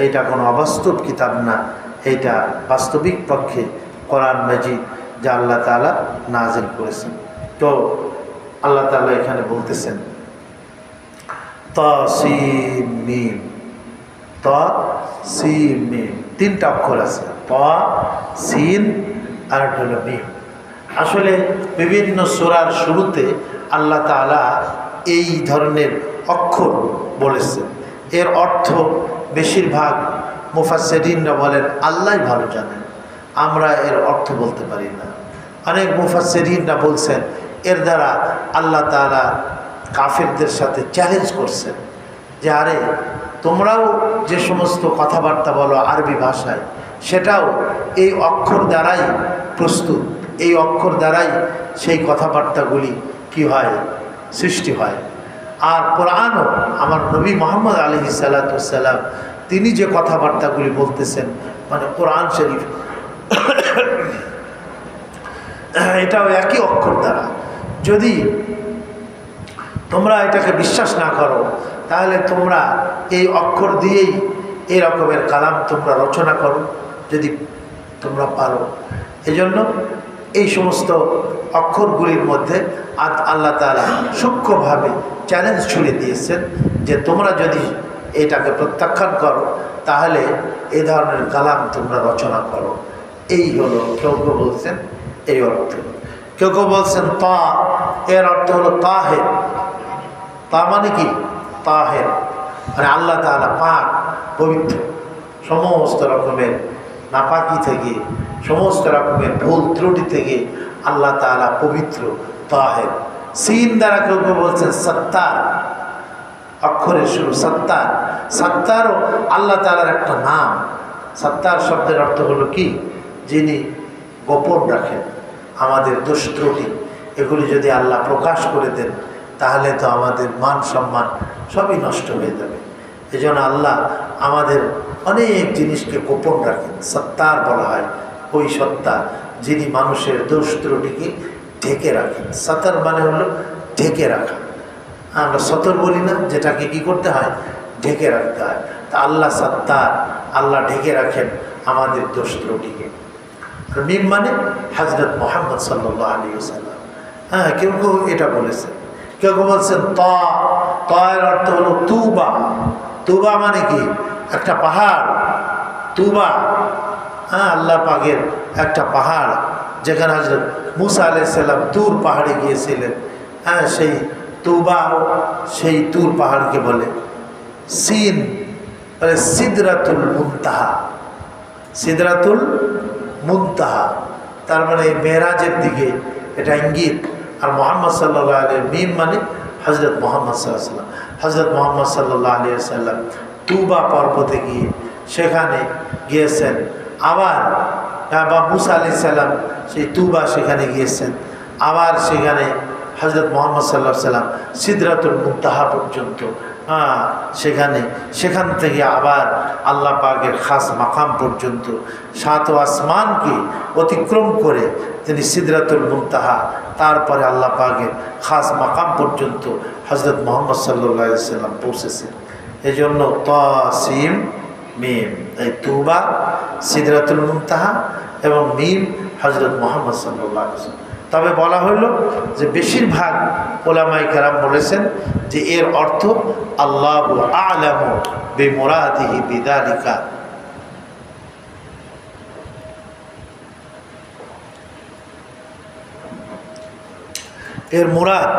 Speaker 1: এইটা কোনো অবাস্তব কিতাব না, এইটা বাস্তবিক পক্ষে কোরআন মাজিদ যা আল্লাহ তাআলা নাজিল করেছেন। তো আল্লাহ তাআলা এখানে বলতেছেন তাসিম মিম, তাসিম মিম, তিনটা অক্ষর আছে, তা সিন আর হলো মিম। আসলে বিভিন্ন সূরার শুরুতে আল্লাহ তাআলা এই ধরনের অক্ষর বলেছেন। এর অর্থ বেশিরভাগ মুফাসসিরিনরা বলেন আল্লাহই ভালো জানেন, আমরা এর অর্থ বলতে পারি না। অনেক মুফাসসিরিনরা বলছেন এর দ্বারা আল্লাহ তাআলা কাফেরদের সাথে চ্যালেঞ্জ করছেন যে আরে তোমরাও যে সমস্ত কথাবার্তা বলো আরবি ভাষায়, সেটাও এই অক্ষর দ্বারাই প্রস্তুত, এই অক্ষর দ্বারাই সেই কথাবার্তাগুলি কি হয়, সৃষ্টি হয়। আর কোরআনও আমার নবী মুহাম্মদ আলাইহিস সালাতু ওয়াস সালাম তিনি যে কথাবার্তাগুলি বলতেছেন, মানে কোরআন শরীফ এটাও একই অক্ষর দ্বারা। যদি তোমরা এটাকে বিশ্বাস না করো, তাহলে তোমরা এই অক্ষর দিয়েই এই রকমের কালাম তোমরা রচনা করো, যদি তোমরা পারো। এজন্য এই সমস্ত অক্ষরগুলির মধ্যে আল্লাহ তাআলা সূক্ষ্মভাবে চ্যালেঞ্জ ছুড়ে দিয়েছেন যে তোমরা যদি এটাকে প্রত্যাখ্যান করো, তাহলে এই ধরনের কালাম তোমরা রচনা করো। এই হলো, কেউ কেউ বলছেন এই অর্থ, কেউ কেউ বলছেন তা, এর অর্থ হলো তাহের। তা মানে কি? তাহের মানে আল্লাহ তাআলা পাক, পবিত্র, সমস্ত রকমের নাপাকি থেকে, সমস্ত রকমের ভুল ত্রুটি থেকে আল্লাহ তাআলা পবিত্র, তাহের। সিন দ্বারা কেউ কেউ বলছেন সত্তার, অক্ষরের শুরু সত্তার। সত্তারও আল্লাহ তাআলার একটা নাম। সত্তার শব্দের অর্থ হলো কি, যিনি গোপন রাখেন আমাদের দোষ ত্রুটি, এগুলি যদি আল্লাহ প্রকাশ করে দেন তাহলে তো আমাদের মান সম্মান সবই নষ্ট হয়ে যাবে। এজন্য আল্লাহ আমাদের অনেক জিনিসকে গোপন রাখেন, সত্তার বলা হয় ওই সত্তা যিনি মানুষের দোষ ত্রুটিকে ঢেকে রাখেন। সতর মানে হলো ঢেকে রাখা। আমরা সতর বলি না, যেটাকে কি করতে হয়, ঢেকে রাখতে হয়। তা আল্লাহ সত্তার, আল্লাহ ঢেকে রাখেন আমাদের দোষ ত্রুটিকে। আর মিম মানে হযরত মুহাম্মদ সাল্লাল্লাহু আলাইহি ওয়াসাল্লাম। হ্যাঁ, কেউ কেউ এটা বলেছেন, কেউ কেউ বলছেন এর অর্থ হলো তুবা। তুবা মানে কি? একটা পাহাড়। তুবা, হ্যাঁ, আল্লাহ পাকের একটা পাহাড়, যেখানে হযরত মুসা আলাইহিস সালাম তুর পাহাড়ে গিয়েছিলেন। হ্যাঁ, সেই তুবা, সেই তুর পাহাড়কে বলে। সিন বলে সিদরাতুল মুনতাহা। সিদরাতুল মুনতাহা তার মানে মেরাজের দিকে এটা ইঙ্গিত। আর মুহাম্মদ সাল্লাল্লাহু আলাইহি, মিম মানে হযরত মুহাম্মদ সাল্লাল্লাহু আলাইহি ওয়াসাল্লাম। হযরত মুহাম্মদ সাল্লাল্লাহু আলাইহি ওয়াসাল্লাম তুবা পর্বতে গিয়ে সেখানে গিয়েছেন। আবার বা মুসা আলাইহিস সালাম সেই তুবা সেখানে গিয়েছেন। আবার সেখানে হযরত মুহাম্মদ সাল্লাল্লাহু আলাইহি ওয়াসাল্লাম সিদরাতুল মুনতাহা পর্যন্ত, সেখান থেকে আবার আল্লাহ পাকের খাস মাকাম পর্যন্ত 7 আসমানকে অতিক্রম করে তিনি সিদরাতুল মুনতাহা, তারপরে আল্লাহ পাকের খাস মাকাম পর্যন্ত হযরত মুহাম্মদ সাল্লাল্লাহু আলাইহি ওয়াসাল্লাম পৌঁছেছেন। এই জন্য তাসিম মিম, এই তুবা, সিদরাতুল মুনতাহা এবং মিম হযরত মুহাম্মদ সাল্লাল্লাহু আলাইহি ওয়াসাল্লাম। তবে বলা হলো যে বেশিরভাগ উলামায়ে কেরাম বলেছেন যে এর অর্থ আল্লাহু আ'লামু বিমুরাদিহি বিযালিকা। এর মুরাদ,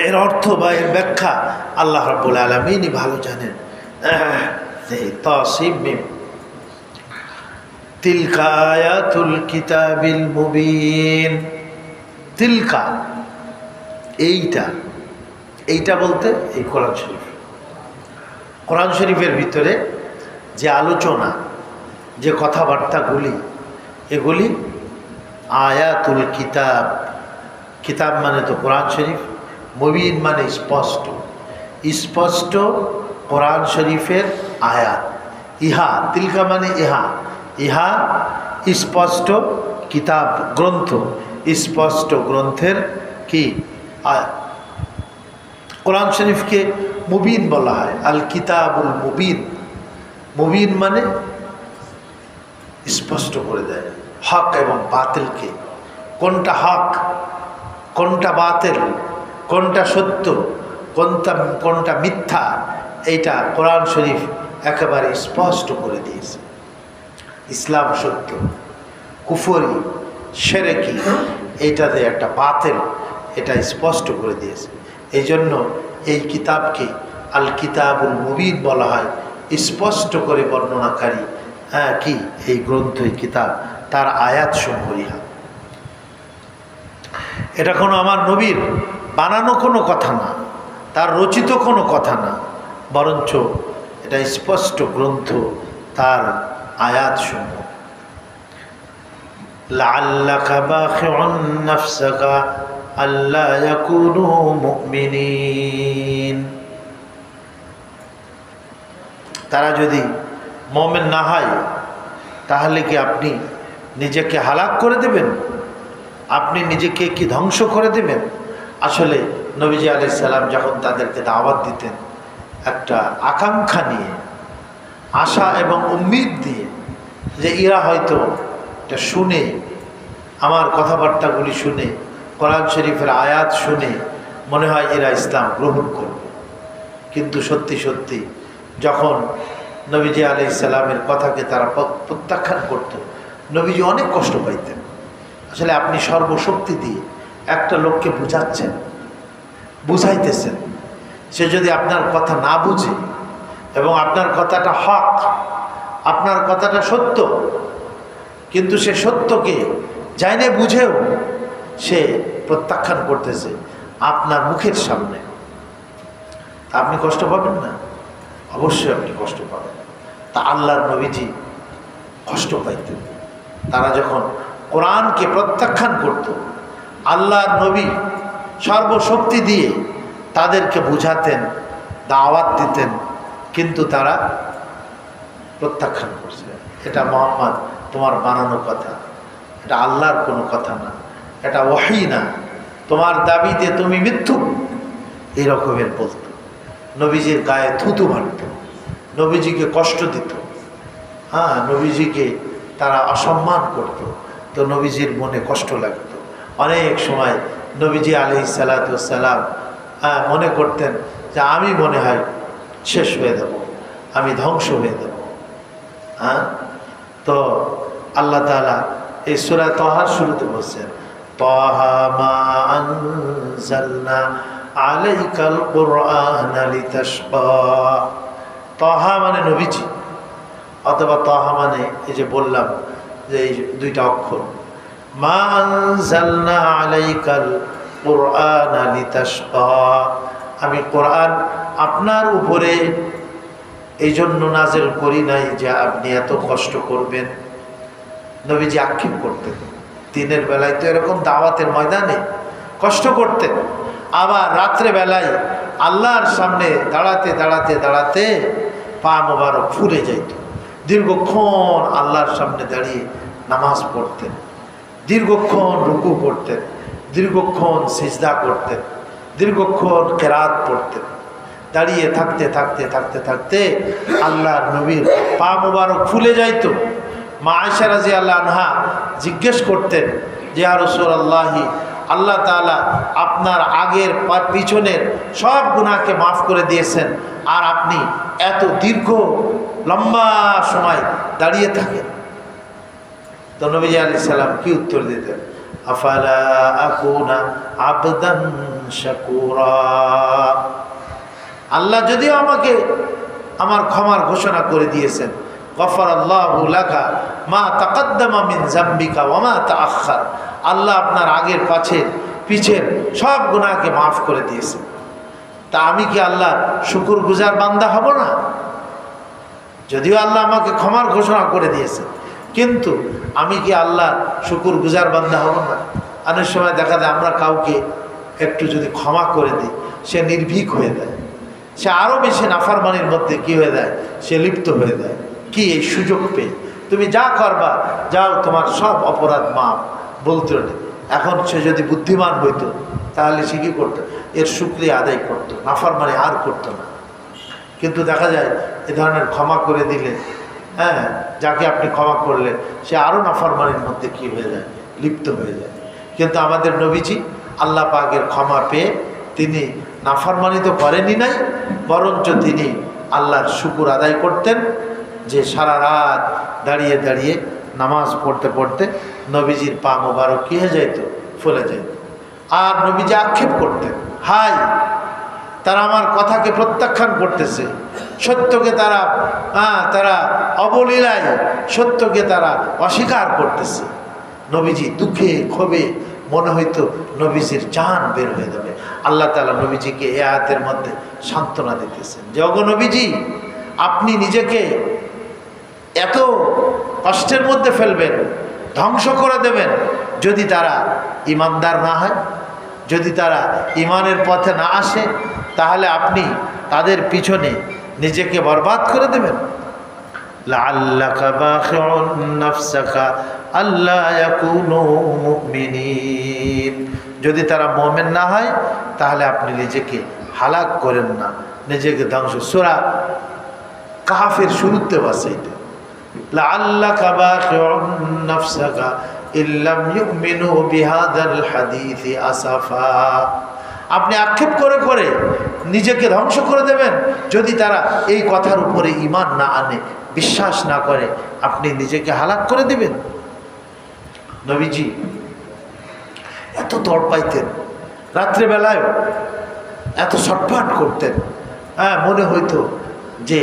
Speaker 1: এর অর্থ বা এর ব্যাখ্যা আল্লাহ রাব্বুল আলামিনই ভালো জানেন। তাসিম মিম তিলকা আয়াতুল কিতাবিল মুবিন। তিলকা, এইটা বলতে এই কোরআন শরীফ। কোরআন শরীফের ভিতরে যে আলোচনা, যে কথাবার্তাগুলি, এগুলি আয়াতুল কিতাব। কিতাব মানে তো কোরআন শরীফ, মুবিন মানে স্পষ্ট। স্পষ্ট কোরআন শরীফের আয়াত। ইহা, তিলকা মানে ইহা, ইহা স্পষ্ট কিতাব, গ্রন্থ, স্পষ্ট গ্রন্থের কি আয়াত। কোরআন শরীফকে মুবিন বলা হয়, আল কিতাবুল মুবিন। মুবিন মানে স্পষ্ট করে দেয় হক এবং বাতিলকে, কোনটা হক, কোনটা বাতিল, কোনটা সত্য, কোনটা মিথ্যা, এইটা কোরআন শরীফ একেবারে স্পষ্ট করে দিয়েছে। ইসলাম সত্য, কুফরি, শিরকি, এইটাতে একটা বাতিল, এটা স্পষ্ট করে দিয়েছে। এই জন্য এই কিতাবকে আল কিতাবুল মুবিন বলা হয়, স্পষ্ট করে বর্ণনাকারী। কি এই গ্রন্থ, এই কিতাব, তার আয়াত সমূহ ইহা। এটা কোনো আমার নবীর বানানো কোনো কথা না, তার রচিত কোনো কথা না, বরঞ্চ এটা স্পষ্ট গ্রন্থ, তার আয়াত সমূহ। লাআল্লাকা বাখিউন নাফসাকা আল্লা ইয়াকুনু মুমিনিন। তারা যদি মুমিন না হয় তাহলে কি আপনি নিজেকে হালাক করে দেবেন? আপনি নিজেকে কি ধ্বংস করে দেবেন? আসলে নবীজি আলাইহিস সালাম যখন তাদেরকে দাওয়াত দিতেন, একটা আকাঙ্ক্ষা নিয়ে, আশা এবং উম্মিদ দিয়ে, যে এরা হয়তো এটা শুনে, আমার কথাবার্তাগুলি শুনে, কোরআন শরীফের আয়াত শুনে মনে হয় এরা ইসলাম গ্রহণ করবে। কিন্তু সত্যি সত্যি যখন নবীজি আলাইহিস সালামের কথাকে তারা প্রত্যাখ্যান করত, নবীজি অনেক কষ্ট পাইতেন। আসলে আপনি সর্বশক্তি দিয়ে একটা লোককে বুঝাইতেছেন, সে যদি আপনার কথা না বুঝে এবং আপনার কথাটা হক, আপনার কথাটা সত্য, কিন্তু সে সত্যকে জানে বুঝেও সে প্রত্যাখ্যান করতেছে আপনার মুখের সামনে, তা আপনি কষ্ট পাবেন না? অবশ্যই আপনি কষ্ট পাবেন। তা আল্লাহর নবীজি কষ্ট পাইতেন তারা যখন কোরআনকে প্রত্যাখ্যান করত। আল্লাহর নবী সর্বশক্তি দিয়ে তাদেরকে বুঝাতেন, দাওয়াত দিতেন, কিন্তু তারা প্রত্যাখ্যান করছে। এটা মুহাম্মদ তোমার বানানো কথা, এটা আল্লাহর কোনো কথা না, এটা ওহী না, তোমার দাবিতে তুমি মিথ্যুক, এই রকমের বলতো। নবীজির গায়ে থুতু মারত, নবীজিকে কষ্ট দিত, হ্যাঁ, নবীজিকে তারা অসম্মান করত, তো নবীজির মনে কষ্ট লাগত। অনেক সময় নবীজি আলাইহিস সালাতু ওয়াস সালাম মনে করতেন যে আমি মনে হয় শেষ হয়ে যাব, আমি ধ্বংস হয়ে যাব। হ্যাঁ, তো আল্লাহ তাআলা এই সূরা তাহার শুরুতে বলছেন, তাহা মা আনজালনা আলাইকাল কুরআনা লিতাশকা। তাহা মানে নবীজি, অথবা তাহা মানে এই যে বললাম যে এই দুইটা অক্ষর, মা আনজালনা আলাইকাল কুরআনা লিতাশকা, আমি কোরআন আপনার উপরে এই জন্য নাজেল করি নাই যে আপনি এত কষ্ট করবেন। নবীজি আক্ষেপ করতেন, দিনের বেলায় তো এরকম দাওয়াতের ময়দানে কষ্ট করতেন, আবার রাত্রে বেলায় আল্লাহর সামনে দাঁড়াতে দাঁড়াতে দাঁড়াতে পা মোবারক ফুলে যাইত। দীর্ঘক্ষণ আল্লাহর সামনে দাঁড়িয়ে নামাজ পড়তেন, দীর্ঘক্ষণ রুকু করতেন, দীর্ঘক্ষণ সিজদা করতেন, দীর্ঘক্ষণ কেরাত পড়তেন। দাঁড়িয়ে থাকতে থাকতে থাকতে থাকতে আল্লাহর নবীর পা মোবারক ফুলে যাইত। মা আয়েশা রাদিয়াল্লাহু আনহা জিজ্ঞেস করতেন যে ইয়া রাসূলুল্লাহি, আল্লাহ তাআলা আপনার আগের পিছনের সব গুনাহকে মাফ করে দিয়েছেন, আর আপনি এত দীর্ঘ লম্বা সময় দাঁড়িয়ে থাকেন। তো নবীজি আলাইহিস সালাম কি উত্তর দিতেন? আফালা আকুনা আবদান শাকুরা, আল্লাহ যদিও আমাকে আমার ক্ষমার ঘোষণা করে দিয়েছেন, গফারাল্লাহু লাকা মা তাকাদ্দামা মিন যামবিকা ওয়া মা তাআখার, আল্লাহ আপনার আগের পিছের সব গুনাহকে মাফ করে দিয়েছেন, তা আমি কি আল্লাহর শুকরগুজার বান্দা হব না? যদিও আল্লাহ আমাকে ক্ষমার ঘোষণা করে দিয়েছেন, কিন্তু আমি কি আল্লাহর শুকরগুজার বান্দা হব না? অনেক সময় দেখা যায় আমরা কাউকে একটু যদি ক্ষমা করে দিই, সে নির্ভীক হয়ে যায়, সে আরও বেশি নাফরমানির মধ্যে কি হয়ে যায়, সে লিপ্ত হয়ে যায়। কি এই সুযোগ পেয়ে তুমি যা করবা, যাও, তোমার সব অপরাধ মাপ বলতে নেই। এখন সে যদি বুদ্ধিমান হইতো তাহলে সে কী করতো, এর শুকরিয়া আদায় করতো, নাফরমানি আর করতো না। কিন্তু দেখা যায় এ ধরনের ক্ষমা করে দিলে, হ্যাঁ, যাকে আপনি ক্ষমা করলেন সে আরও নাফরমানির মধ্যে কি হয়ে যায়, লিপ্ত হয়ে যায়। কিন্তু আমাদের নবীজি আল্লাহ পাকের ক্ষমা পেয়ে তিনি নাফরমানি তো করেনই নাই, বরঞ্চ তিনি আল্লাহর শুকুর আদায় করতেন, যে সারা রাত দাঁড়িয়ে দাঁড়িয়ে নামাজ পড়তে পড়তে নবীজির পা মোবারক কি হয়ে যাইত, ফুলে যাইত। আর নবীজি আক্ষেপ করতেন, হাই, তারা আমার কথাকে প্রত্যাখ্যান করতেছে, সত্যকে তারা অবলীলায় সত্যকে তারা অস্বীকার করতেছে। নবীজি দুঃখে ক্ষোভে মনে হইতো নবীজির জান বের হয়ে যাবে। আল্লাহ তাআলা নবীজিকে এ আয়াতের মধ্যে সান্ত্বনা দিতেছেন যে ওগো নবীজি, আপনি নিজেকে এত কষ্টের মধ্যে ফেলবেন, ধ্বংস করে দেবেন যদি তারা ইমানদার না হয়, যদি তারা ইমানের পথে না আসে, তাহলে আপনি তাদের পিছনে নিজেকে বরবাদ করে দেবেন। লাআল্লাকা বাখিউন নাফসাকা আল্লা ইয়াকুনু মুমিনিন, যদি তারা মুমিন না হয় তাহলে আপনি নিজেকে হালাক করেন না, নিজেকে ধ্বংস। সূরা কাহফের শুরুতে বাসাইতে লাআল্লাকা বাখিউন নাফসাকা ইল্লাম ইউমিনু বিহাদাল হাদিসি আসাফা, আপনি আক্ষেপ করে করে নিজেকে ধ্বংস করে দেবেন যদি তারা এই কথার উপরে ঈমান না আনে, বিশ্বাস না করে, আপনি নিজেকে হালাক করে দেবেন। নবীজি এত তড়পাইতেন, রাত্রেবেলায়ও এত ছটফট করতেন, হ্যাঁ, মনে হইতো যে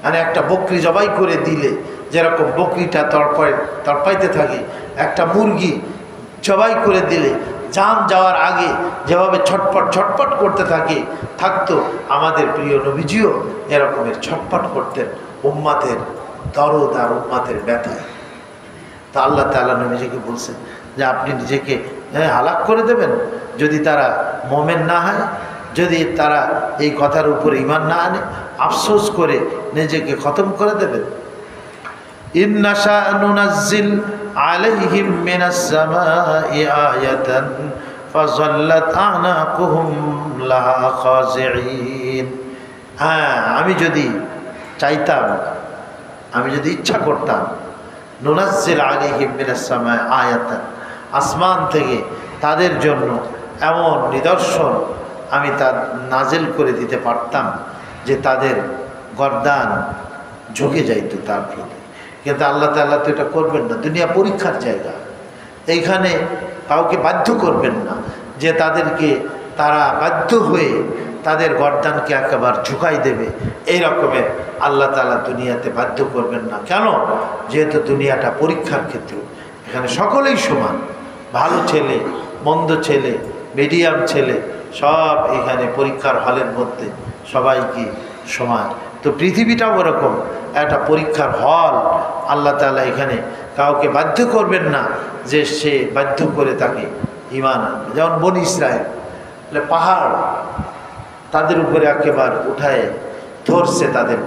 Speaker 1: মানে একটা বকরি জবাই করে দিলে যেরকম বকরিটা তড়পাইতে থাকে, একটা মুরগি জবাই করে দিলে জান যাওয়ার আগে যেভাবে ছটপট ছটপট করতে থাকতো, আমাদের প্রিয় নবীজিও এরকমের ছটপট করতেন উম্মাতের দরদ আর উম্মাতের ব্যথায়। তা আল্লাহ তাআলা নবীজিকে বলছেন যে আপনি নিজেকে হালাক করে দেবেন যদি তারা মুমিন না হয়, যদি তারা এই কথার উপরে ঈমান না আনে, আফসোস করে নিজেকে খতম করে দেবেন। ইন্না শাআ নুনাজ্জিল আলাইহিম মিনাস সামাই আয়াতান ফাযাল্লাত আ'নাকুহুম লাহা খাযিঈন, হ্যাঁ, আমি যদি চাইতাম, আমি যদি ইচ্ছা করতাম, নুনাজ্জিল আলাইহিম মিনাস সামাই আয়াতান, আসমান থেকে তাদের জন্য এমন নিদর্শন আমি তা নাজিল করে দিতে পারতাম যে তাদের গর্দান ঝুঁকে যাইত তার প্রতি। কিন্তু আল্লাহ তাআলা তো এটা করবেন না। দুনিয়া পরীক্ষার জায়গা, এইখানে কাউকে বাধ্য করবেন না যে তাদেরকে তারা বাধ্য হয়ে তাদের গর্দানকে একেবারে ঝুঁকাই দেবে, এই রকমের আল্লাহ তাআলা দুনিয়াতে বাধ্য করবেন না। কেন? যেহেতু দুনিয়াটা পরীক্ষার ক্ষেত্র, এখানে সকলেই সমান, ভালো ছেলে মন্দ ছেলে মিডিয়াম ছেলে সব এখানে পরীক্ষার হলের মধ্যে সবাইকে সমান। তো পৃথিবীটাও ওরকম একটা পরীক্ষার হল। আল্লাহ তাআলা এখানে কাউকে বাধ্য করবেন না যে সে বাধ্য করে তাকে ঈমান আনবে। যেমন বনী ইসরাইল, পাহাড় তাদের উপরে একেবারে উঠায় ধরছে তাদের,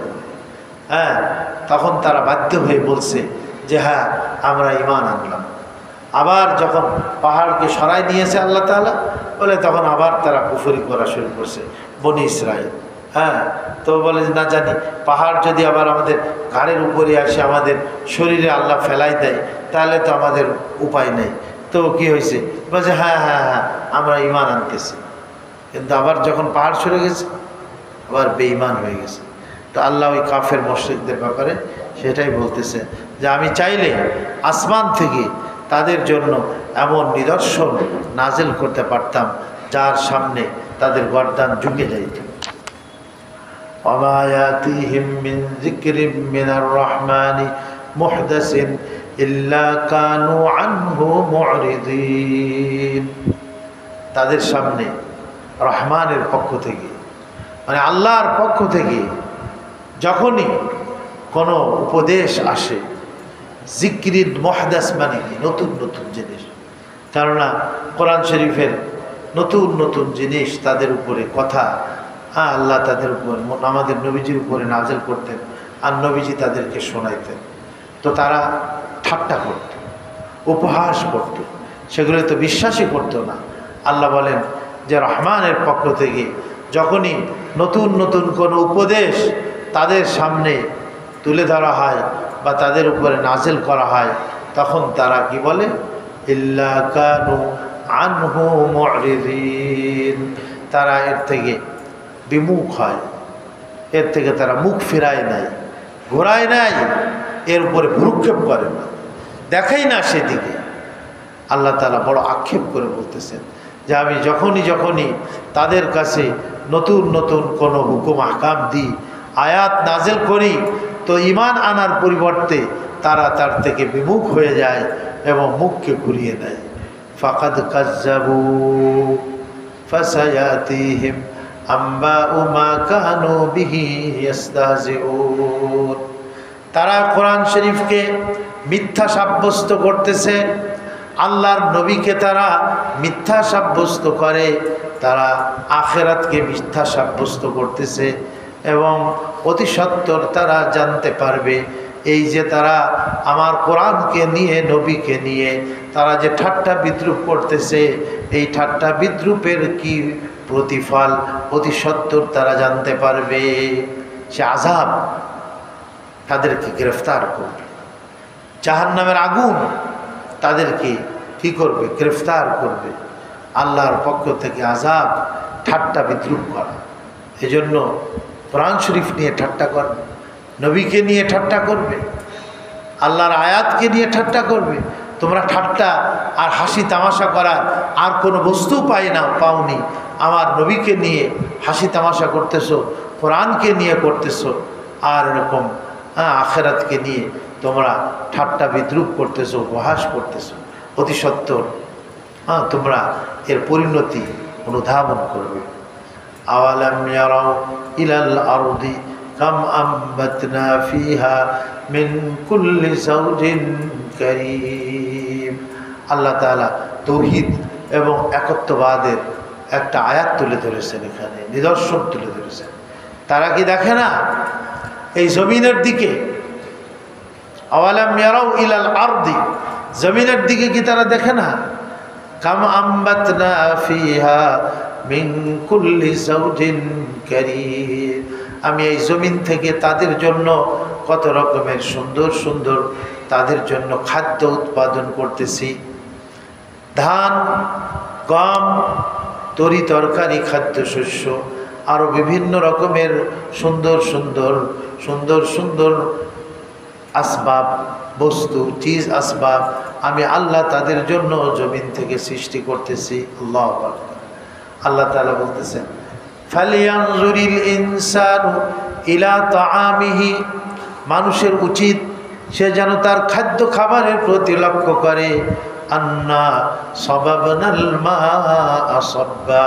Speaker 1: হ্যাঁ, তখন তারা বাধ্য হয়ে বলছে যে হ্যাঁ আমরা ঈমান আনলাম। আবার যখন পাহাড়কে সরাই নিয়েছে আল্লাহ তাআলা বলে, তখন আবার তারা কুফরি করা শুরু করছে বনী ইসরাইল। হ্যাঁ, তো বলে না জানি পাহাড় যদি আবার আমাদের ঘাড়ের উপরে আসে, আমাদের শরীরে আল্লাহ ফেলাই দেয়, তাহলে তো আমাদের উপায় নেই। তো কি হয়েছে? বলছে হ্যাঁ হ্যাঁ হ্যাঁ আমরা ঈমান আনতেছি। কিন্তু আবার যখন পাহাড় সরে গেছে আবার বেঈমান হয়ে গেছে। তো আল্লাহ ওই কাফের মুশরিকদের ব্যাপারে সেটাই বলতেছে যে আমি চাইলে আসমান থেকে তাদের জন্য এমন নিদর্শন নাজিল করতে পারতাম যার সামনে তাদের গর্দান ঝুঁকে যাইত। ওয়া ইয়াতিহিম মিন যিকরিম মিনার রহমানি মুহদাসিন ইল্লা কানু আনহু মুরিদিন। তাদের সামনে রহমানের পক্ষ থেকে, মানে আল্লাহর পক্ষ থেকে যখনই কোনো উপদেশ আসে, জিক্রিন মুহদাস মানে কি? নতুন নতুন জিনিস। কেননা কোরআন শরীফের নতুন নতুন জিনিস তাদের উপরে কথা আল্লাহ তাদের উপর আমাদের নবীজির উপরে নাজিল করতেন, আর নবীজি তাদেরকে শোনাইতেন। তো তারা ঠাট্টা করত, উপহাস করত, সেগুলো তো বিশ্বাসই করতো না। আল্লাহ বলেন যে রহমানের পক্ষ থেকে যখনই নতুন নতুন কোনো উপদেশ তাদের সামনে তুলে ধরা হয় বা তাদের উপরে নাজিল করা হয়, তখন তারা কি বলে? ইল্লা কানু আনহু মুরিদিন। তারা এর থেকে বিমুখ হয়, এর থেকে তারা মুখ ফিরায় নাই, ঘোরায় নাই, এর উপরে ভ্রুক্ষেপ করে না, দেখাই না সেদিকে। আল্লাহ তাআলা বড় আক্ষেপ করে বলতেছেন যে আমি যখনই তাদের কাছে নতুন নতুন কোনো হুকুম আহকাম দিই, আয়াত নাজিল করি, তো ঈমান আনার পরিবর্তে তারা তার থেকে বিমুখ হয়ে যায় এবং মুখকে ঘুরিয়ে দেয়। ফাকাদ কাজ্জাবু ফাসায়াতিহিম আম্বাউ মা কানু বিহি ইস্তাহজিউন। তারা কোরআন শরীফকে মিথ্যা সাব্যস্ত করতেছে, আল্লাহর নবীকে তারা মিথ্যা সাব্যস্ত করে, তারা আখিরাতকে মিথ্যা সাব্যস্ত করতেছে। এবং অতি সত্বর তারা জানতে পারবে এই যে তারা আমার কোরআনকে নিয়ে, নবীকে নিয়ে তারা যে ঠাট্টা বিদ্রুপ করতেছে, এই ঠাট্টা বিদ্রুপের কি প্রতিফল অতি সত্বর তারা জানতে পারবে। সে আযাব তাদেরকে গ্রেফতার করবে, জাহান্নামের আগুন তাদেরকে কি করবে? গ্রেফতার করবে। আল্লাহর পক্ষ থেকে আযাব, ঠাট্টা বিদ্রুপ করা। এজন্য কোরআন শরীফ নিয়ে ঠাট্টা করবে, নবীকে নিয়ে ঠাট্টা করবে, আল্লাহর আয়াতকে নিয়ে ঠাট্টা করবে। তোমরা ঠাট্টা আর হাসি তামাশা করার আর কোনো বস্তু পাওনি। আমার নবীকে নিয়ে হাসি তামাশা করতেছো, কোরআনকে নিয়ে করতেছো, আর এরকম আখিরাতকে নিয়ে তোমরা ঠাট্টা বিদ্রুপ করতেছো, উপহাস করতেছো। অতি সত্বর তোমরা এর পরিণতি অনুধাবন করবে। আওয়ালাম ইয়ারাউ ইলাল আরদি কাম আমবাতনা ফিহা মিন কুল্লি যাওজিন কারীম। আল্লাহ তাআলা তাওহীদ এবং একত্ববাদের একটা আয়াত তুলে ধরেছেন, এখানে নিদর্শন তুলে ধরেছেন। তারা কি দেখে না এই জমিনের দিকে? আওয়ালাম ইয়ারাউ ইলাল আরদি, জমিনের দিকে কি তারা দেখে না? কাম আম্বাতনা ফিহা মিন কুল্লি যাওজিন কারীম, আমি এই জমিন থেকে তাদের জন্য কত রকমের সুন্দর সুন্দর তাদের জন্য খাদ্য উৎপাদন করতেছি। ধান, গম, তরি তরকারি, খাদ্যশস্য, আরও বিভিন্ন রকমের সুন্দর সুন্দর সুন্দর সুন্দর আসবাব, বস্তু, চিজ, আসবাব আমি আল্লাহ তাদের জন্য জমিন থেকে সৃষ্টি করতেছি। আল্লাহু আকবার। আল্লাহ তাআলা বলতেছেন, ফালিয়ানজুরিল ইনসানু ইলা তাআমিহি, মানুষের উচিত সে যেন তার খাদ্য খাবারের প্রতি লক্ষ্য করে। আন্না সাবাবনাল মাআ সাব্বা,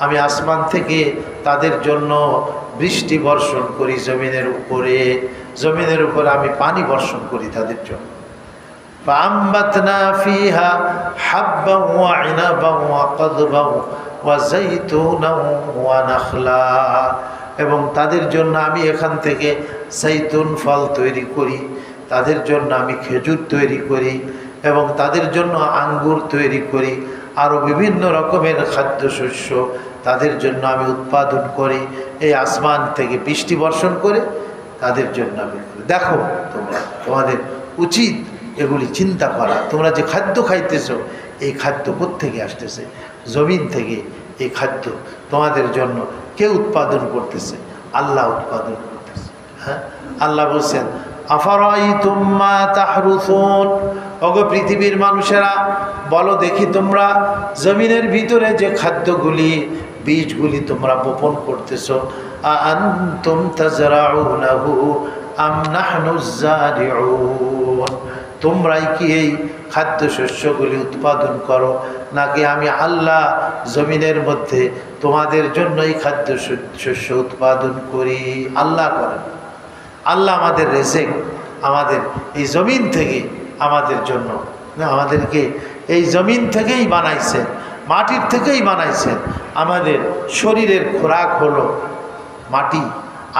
Speaker 1: আমি আসমান থেকে তাদের জন্য বৃষ্টি বর্ষণ করি জমিনের উপরে, জমিনের উপরে আমি পানি বর্ষণ করি তাদের জন্য। ফাআম্বাতনা ফিহা হাব্বান ওয়া ইনাবান ওয়া কাদবান ওয়া যাইতুনান ওয়া নাখলা, এবং তাদের জন্য আমি এখান থেকে জাইতুন ফল তৈরি করি, তাদের জন্য আমি খেজুর তৈরি করি, এবং তাদের জন্য আঙ্গুর তৈরি করি, আরও বিভিন্ন রকমের খাদ্যশস্য তাদের জন্য আমি উৎপাদন করি। এই আসমান থেকে বৃষ্টি বর্ষণ করে তাদের জন্য আমি করি। দেখো তোমরা, তোমাদের উচিত এগুলি চিন্তা করা। তোমরা যে খাদ্য খাইতেছো, এই খাদ্য কোত্থেকে আসতেছে? জমিন থেকে এই খাদ্য তোমাদের জন্য কে উৎপাদন করতেছে? আল্লাহ উৎপাদন করতেছে। হ্যাঁ, আল্লাহ বলছেন, আফারাইতুম মা তাহরুসুন, ওগো পৃথিবীর মানুষেরা বলো দেখি, তোমরা জমিনের ভিতরে যে খাদ্যগুলি, বীজগুলি তোমরা বপন করতেছো, আনতুম তাজরাউনাহু আম নাহনুজ জারিউন, তোমরাই কি এই খাদ্যশস্যগুলি উৎপাদন করো, নাকি আমি আল্লাহ জমিনের মধ্যে তোমাদের জন্য এই খাদ্যশস্য উৎপাদন করি? আল্লাহ করেন। আল্লাহ আমাদের রেজেক, আমাদের এই জমিন থেকে আমাদের জন্য, আমাদেরকে এই জমিন থেকেই বানাইছেন, মাটির থেকেই বানাইছেন। আমাদের শরীরের খোরাক হলো মাটি,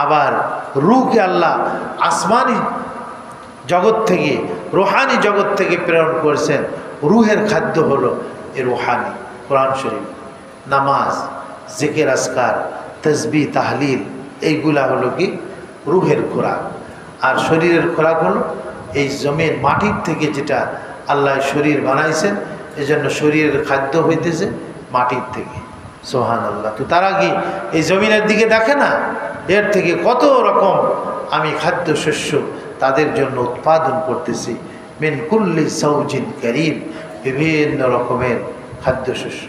Speaker 1: আবার রূহকে আল্লাহ আসমানি জগৎ থেকে, রুহানি জগৎ থেকে প্রেরণ করেছেন। রুহের খাদ্য হলো এ রুহানি, কোরআন শরীফ, নামাজ, জিকির, আসকার, তাসবিহ, তাহলিল, এইগুলা হলো কি রুহের খোরাক। আর শরীরের খোরাক হলো এই জমিন মাটির থেকে যেটা আল্লাহ শরীর বানাইছেন, এজন্য শরীরের খাদ্য হইতেছে মাটির থেকে। সুবহানাল্লাহ। তো তারা কি এই জমিনের দিকে দেখে না? এর থেকে কত রকম আমি খাদ্যশস্য তাদের জন্য উৎপাদন করতেছি। মিন কুল্লি যাওজিন কারীম, বিভিন্ন রকমের খাদ্যশস্য।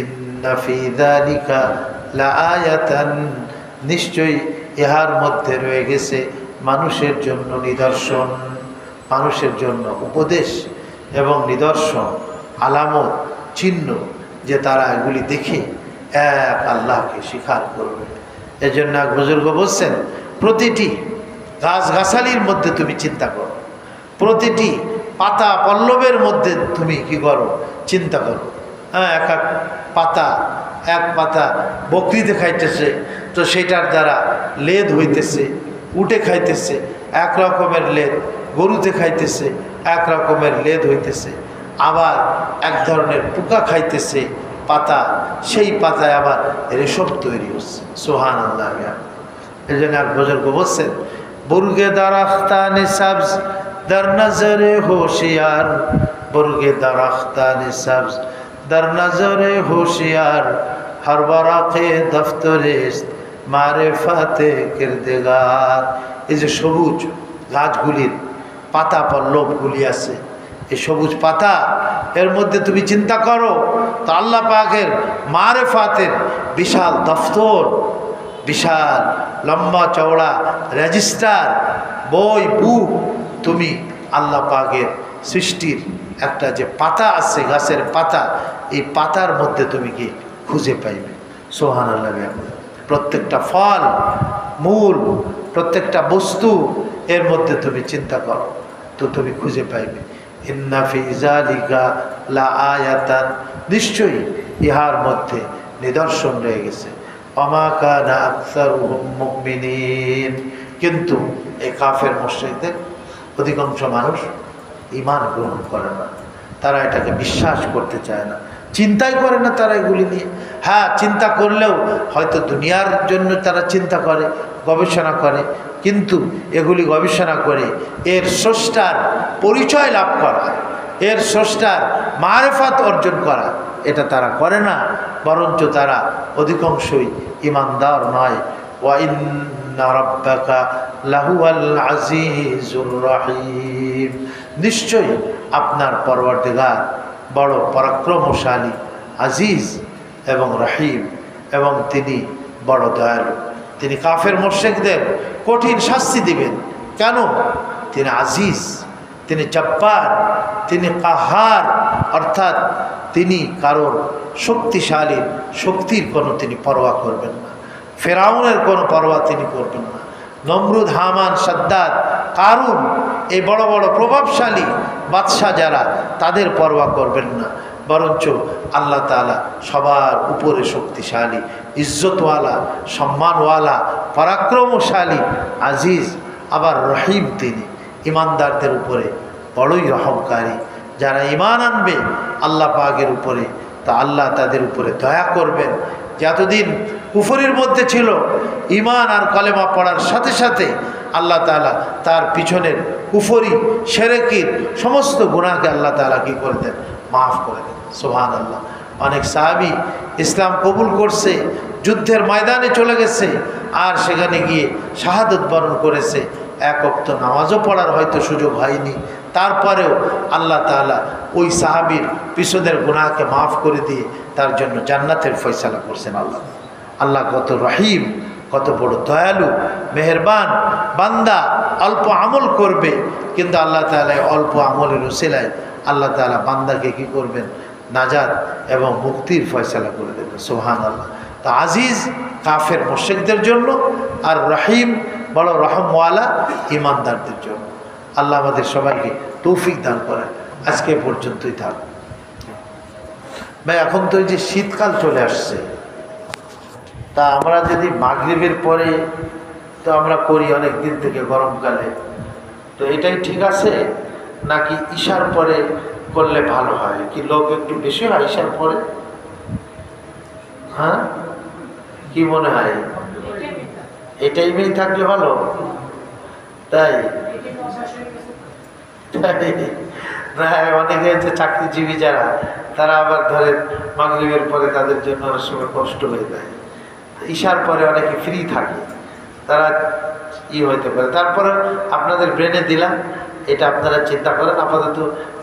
Speaker 1: ইন্না ফি যালিকা লাআয়াতান, নিশ্চয়ই ইহার মধ্যে রয়ে গেছে মানুষের জন্য নিদর্শন, মানুষের জন্য উপদেশ এবং নিদর্শন, আলামত, চিহ্ন, যে তারা এগুলি দেখে এক আল্লাহকে স্বীকার করবে। এজন্য এক বুজুর্গ বলছেন, প্রতিটি গাছগাছালির মধ্যে তুমি চিন্তা করো, প্রতিটি পাতা পল্লবের মধ্যে তুমি কি করো? চিন্তা করো। হ্যাঁ, এক এক পাতা, এক পাতা বকরিতে খাইতেছে, তো সেটার দ্বারা লেদ হইতেছে, উটে খাইতেছে, এক রকমের লেদ, গরুতে খাইতেছে, এক রকমের লেদ হইতেছে, আবার এক ধরনের পোকা খাইতেছে পাতা, সেই পাতায় আবার রেশম তৈরি হচ্ছে। সুবহানাল্লাহ। এই জন্য এক বুজুর্গ বলছেন, বুর্গে দারাখতানে সাবজ در نظر ہوشیار، برگ درختان سبز در نظر ہوشیار، ہر ورق دفتر است معرفت کردگار। এই যে সবুজ গাছগুলির পাতা পল্লবগুলি আছে, এই সবুজ পাতা, এর মধ্যে তুমি চিন্তা করো তো আল্লাহ পাকের মারেফাতের বিশাল দফতর, বিশাল লম্বা চওড়া রেজিস্টার, বই, বুক, তুমি আল্লাহ পাকের সৃষ্টির একটা যে পাতা আছে, গাছের পাতা, এই পাতার মধ্যে তুমি কি খুঁজে পাইবে। সুবহানাল্লাহ। প্রত্যেকটা ফল, মূল, প্রত্যেকটা বস্তু এর মধ্যে তুমি চিন্তা করো তো তুমি খুঁজে পাইবে। ইন্না ফি যালিকা লাআয়াতান, নিশ্চয়ই ইহার মধ্যে নিদর্শন রয়ে গেছে। ওমা কানা আকসারুহুম মুমিনিন, কিন্তু এই কাফের মুশরিকদের অধিকাংশ মানুষ ঈমান গ্রহণ করে না। তারা এটাকে বিশ্বাস করতে চায় না, চিন্তাই করে না তারা এগুলি নিয়ে। হ্যাঁ, চিন্তা করলেও হয়তো দুনিয়ার জন্য তারা চিন্তা করে, গবেষণা করে, কিন্তু এগুলি গবেষণা করে এর স্রষ্টার পরিচয় লাভ করা, এর স্রষ্টার মারেফাত অর্জন করা, এটা তারা করে না। বরঞ্চ তারা অধিকাংশই ইমানদার নয়। ওয়া ইন্না রাব্বাকা লাহুয়াল আজিজুর রহিম, নিশ্চয়ই আপনার পরওয়ারদিগার বড় পরাক্রমশালী, আজিজ এবং রহিম, এবং তিনি বড় দয়ালু। তিনি কাফের মুশরিকদের কঠিন শাস্তি দিবেন। কেন? তিনি আজিজ, তিনি জব্বার, তিনি কাহার, অর্থাৎ তিনি কারোর শক্তিশালী শক্তির কোনো তিনি পরোয়া করবেন না, ফেরাউনের কোনো পরোয়া তিনি করবেন না। নমরুদ, হামান, সাদ্দাদ, কারুন, এই বড় বড় প্রভাবশালী বাদশাহ যারা, তাদের পরোয়া করবেন না। বরঞ্চ আল্লাহ তাআলা সবার উপরে শক্তিশালী, ইজ্জতওয়ালা, সম্মানওয়ালা, পরাক্রমশালী, আজিজ, আবার রহিম। তিনি ইমানদারদের উপরে বড়ই রহমকারী। যারা ঈমান আনবে আল্লাহ পাকের উপরে, তা আল্লাহ তাদের উপরে দয়া করবেন। যে এতদিন কুফরির মধ্যে ছিল, ঈমান আর কলেমা পড়ার সাথে সাথে আল্লাহ তাআলা তার পিছনের কুফরি, শিরকির সমস্ত গুনাহকে আল্লাহ তাআলা কী করে দেন? মাফ করে দেন। সুবহানাল্লাহ। অনেক সাহাবী ইসলাম কবুল করছে, যুদ্ধের ময়দানে চলে গেছে, আর সেখানে গিয়ে শাহাদত বরণ করেছে। এক ওয়াক্ত নামাজও পড়ার হয়তো সুযোগ হয়নি, তারপরেও আল্লাহ তাআলা ওই সাহাবীর পিছনের গুনাহকে মাফ করে দিয়ে তার জন্য জান্নাতের ফয়সালা করছেন। আল্লাহ কত রহিম, কত বড় দয়ালু, মেহেরবান। বান্দা অল্প আমল করবে, কিন্তু আল্লাহ তাআলা অল্প আমলের উসিলায় আল্লাহ তাআলা বান্দাকে কি করবেন? নাজাত এবং মুক্তির ফয়সালা করে দেবেন। সুবহানাল্লাহ। তো আজিজ কাফের মুশরিকদের জন্য, আর রহিম বড় রহমওয়ালা ইমানদারদের জন্য। আল্লাহ আমাদের সবাইকে তৌফিক দান করেন। আজকে পর্যন্তই থাক ভাই। এখন তো এই যে শীতকাল চলে আসছে, তা আমরা যদি মাগরিবের পরে, তো আমরা করি অনেক দিন থেকে গরমকালে, তো এটাই ঠিক আছে নাকি ঈশার পরে করলে ভালো হয়? কি লোক একটু বেশি হয় ঈশার পরে? হ্যাঁ, কি মনে হয়? এই টাইমেই থাকলে ভালো? তাই না, অনেকে যে চাকরিজীবী যারা, তারা আবার ধরেন মাগরিবের পরে তাদের জন্য অনেক সময় কষ্ট হয়ে যায়। ঈশার পরে অনেকে ফ্রি থাকে, তারা হইতে পারে। তারপরে আপনাদের ব্রেনে দিলাম, এটা আপনারা চিন্তা করেন। আপাতত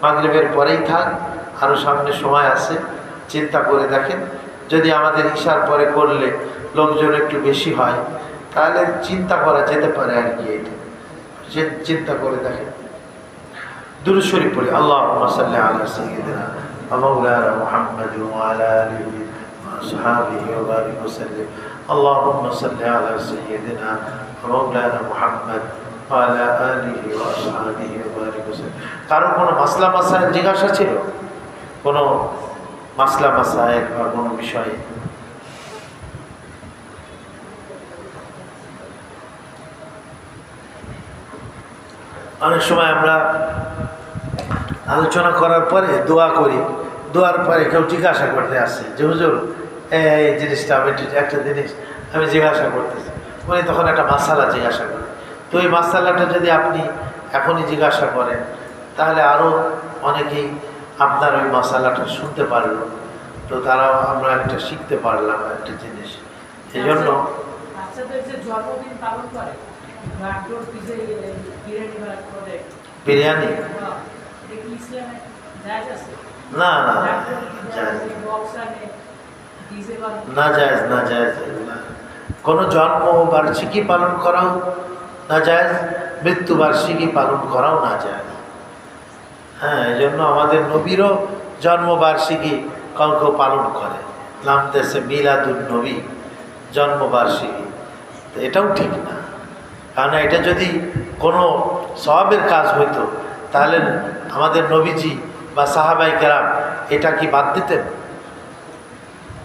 Speaker 1: মাগরিবের পরেই থাক, আরও সামনে সময় আছে, চিন্তা করে দেখেন। যদি আমাদের ঈশার পরে করলে লোকজন একটু বেশি হয়, তাহলে চিন্তা করা যেতে পারে আর কি। এটা চিন্তা করে দেখেন। দুরূদ শরীফ পড়ি। আল্লাহুম্মা সাল্লি আলা সাইয়্যিদিনা ওয়া মাওলানা মুহাম্মাদিন ওয়া আলা আলিহি ওয়া আসহাবিহি ওয়া বারিক ওয়া সাল্লিম। আল্লাহুম্মা সাল্লি আলা সাইয়্যিদিনা ওয়া মাওলানা মুহাম্মাদ ওয়া আলা আলিহি ওয়া আসহাবিহি ওয়া বারিক ওয়া সাল্লিম। কারো কোনো মাসলা মাসাইল জিজ্ঞাসা ছিল? কোনো মাসলা মাসাইল বা কোনো বিষয়ে? অনেক সময় আমরা আলোচনা করার পরে দোয়া করি, দোয়ার পরে কেউ জিজ্ঞাসা করতে আসে যে হুজুর এই জিনিসটা, আমি একটা জিনিস আমি জিজ্ঞাসা করতেছি, উনি তখন একটা মাসালা জিজ্ঞাসা করে। তো এই মাসালাটা যদি আপনি এখনই জিজ্ঞাসা করেন, তাহলে আরও অনেকেই আপনার ওই মাসালাটা শুনতে পারলো, তো তারাও আমরা একটা শিখতে পারলাম একটা জিনিস। এই জন্য বিরিয়ানি না না না জায়েজ, না জায়েজ। কোনো জন্মবার্ষিকী পালন করাও না জায়েজ, মৃত্যুবার্ষিকী পালন করাও না জায়েজ। হ্যাঁ, এই জন্য আমাদের নবীরও জন্মবার্ষিকী কাউকে পালন করে, নাম দেশে মিলাদুন নবী, জন্মবার্ষিকী। তো এটাও ঠিক না, কারণ এটা যদি কোনো সওয়াবের কাজ হইতো, তাহলে আমাদের নবীজি বা সাহাবায়ে কেরাম এটা কি বাদ দিতেন?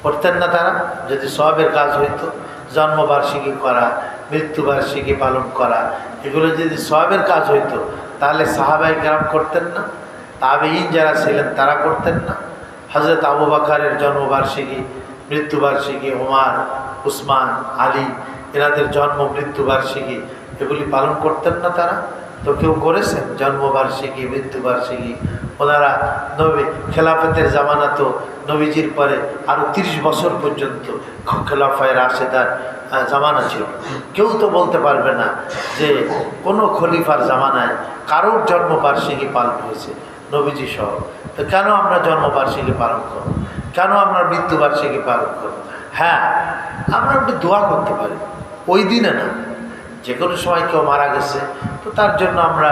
Speaker 1: করতেন না তারা? যদি সওয়াবের কাজ হইতো, জন্মবার্ষিকী করা, মৃত্যুবার্ষিকী পালন করা, এগুলো যদি সওয়াবের কাজ হইতো, তাহলে সাহাবায়ে কেরাম করতেন না? তাবেঈন যারা ছিলেন তারা করতেন না? হযরত আবু বকরের জন্মবার্ষিকী, মৃত্যুবার্ষিকী, ওমর, উসমান, আলী এনাদের জন্ম মৃত্যুবার্ষিকী এগুলি পালন করতেন না তারা? তো কেউ করেছেন জন্মবার্ষিকী, মৃত্যুবার্ষিকী? ওনারা নবী খেলাফতের জামানা তো নবীজির পরে আরও 30 বছর পর্যন্ত খেলাফায়ে রাশেদার জামানা ছিল। কেউ তো বলতে পারবে না যে কোনো খলিফার জামানায় কারোর জন্মবার্ষিকী পালন হয়েছে নবীজি সহ। তো কেন আমরা জন্মবার্ষিকী পালন করব? কেন আমরা মৃত্যুবার্ষিকী পালন করব? হ্যাঁ, আমরা একটু দোয়া করতে পারি ওই দিনে না, যে কোনো সময় কেউ মারা গেছে তো তার জন্য আমরা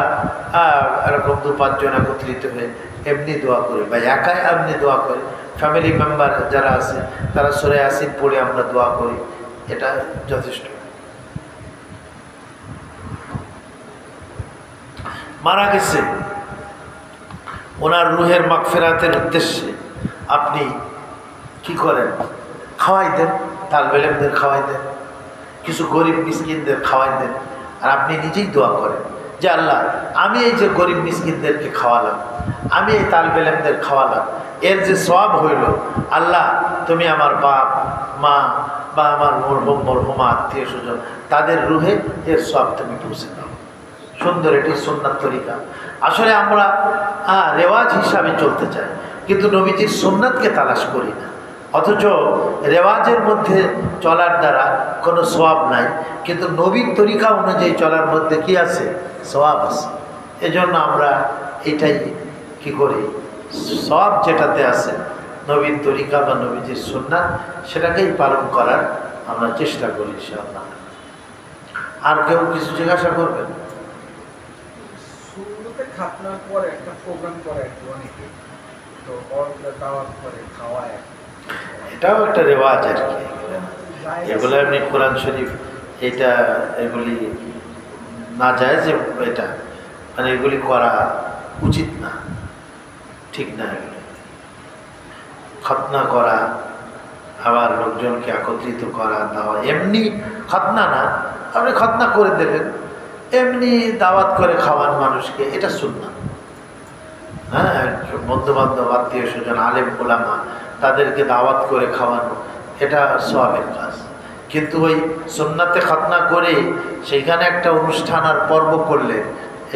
Speaker 1: এরকম 2-5 জন একত্রিত হয়ে এমনি দোয়া করি, বা একাই এমনি দোয়া করি। ফ্যামিলি মেম্বার যারা আছে তারা সূরা ইয়াসিন পড়ে আমরা দোয়া করি, এটা যথেষ্ট। মারা গেছে, ওনার রুহের মাগফিরাতের উদ্দেশ্যে আপনি কি করেন? খাওয়াই দেন, তালবে ইলমদের খাওয়াই দেন, কিছু গরিব মিসকিনদের খাওয়াই দেন, আর আপনি নিজেই দোয়া করেন যে আল্লাহ, আমি এই যে গরিব মিসকিনদেরকে খাওয়ালাম, আমি এই তালবে ইলমদের খাওয়ালাম, এর যে সওয়াব হইল, আল্লাহ তুমি আমার বাপ মা বা আমার মরহুম মরহুমা আত্মীয় স্বজন তাদের রুহে এর সওয়াব তুমি পৌঁছে দাও। সুন্দর, এটি সুন্নাত তরিকা। আসলে আমরা রেওয়াজ হিসাবে চলতে চাই, কিন্তু নবীজির সুন্নাতকে তালাশ করি না। অথচ রেওয়াজের মধ্যে চলার দ্বারা কোনো সওয়াব নাই, কিন্তু নবীর তরিকা অনুযায়ী চলার মধ্যে কি আছে? সওয়াব আছে। এজন্য আমরা এটাই কি করি, সওয়াব যেটাতে আছে নবীর তরিকা বা নবীজির সুন্নাত, সেটাকেই পালন করার আমরা চেষ্টা করি ইনশাআল্লাহ। আর কেউ কিছু জিজ্ঞাসা করবেন?
Speaker 2: খাতনার পরে একটা প্রোগ্রাম করে অনেকে, তো দাওয়াত করে খাওয়ায়,
Speaker 1: এটাও একটা রেওয়াজ আর কি। এগুলো এমনি কোরআন শরীফ এটা এগুলি না যায় যে এটা মানে এগুলি করা উচিত না, ঠিক না। এগুলি খতনা করা, আবার লোকজনকে একত্রিত করা, দেওয়া, এমনি খতনা না, আপনি খতনা করে দেবেন, এমনি দাওয়াত করে খাওয়ান মানুষকে, এটা সুন্নাত। হ্যাঁ, বন্ধু বান্ধব আত্মীয় স্বজন আলেম ওলামা তাদেরকে দাওয়াত করে খাওয়ানো, এটা সওয়াবের কাজ। কিন্তু ওই সুন্নাতে খতনা করে সেইখানে একটা অনুষ্ঠান আর পর্ব করলে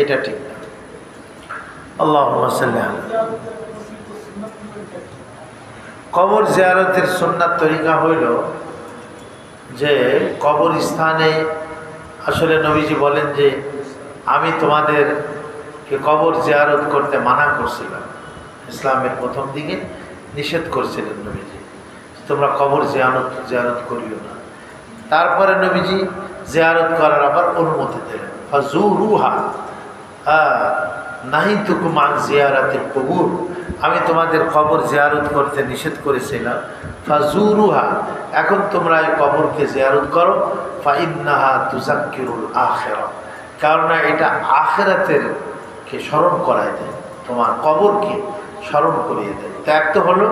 Speaker 1: এটা ঠিক না। আল্লাহুম্মা সাল্লি আলা। কবর জিয়ারতের সুন্নাত তরিকা হইল যে কবরস্থানে আসলে নবীজি বলেন যে আমি তোমাদেরকে কবর জিয়ারত করতে মানা করছিলাম, ইসলামের প্রথম দিকে নিষেধ করছিলেন নবীজি, তোমরা কবর জিয়ারত করিও না। তারপরে নবীজি জিয়ারত করার আবার অনুমতি দিলেন, ফাজুরুহা নাহিতুকুম আন জিয়ারাতিল কুবুর, আমি তোমাদের কবর জিয়ারত করতে নিষেধ করেছিলাম, ফাজুরুহা, এখন তোমরা এই কবরকে জিয়ারত করো, ফাইন্নাহা তুযাক্কিরুল আখিরা, কারণ এটা আখিরাতেরকে স্মরণ করায় দেয়, তোমার কবরকে স্মরণ করিয়ে দেয়। তো এক তো হলো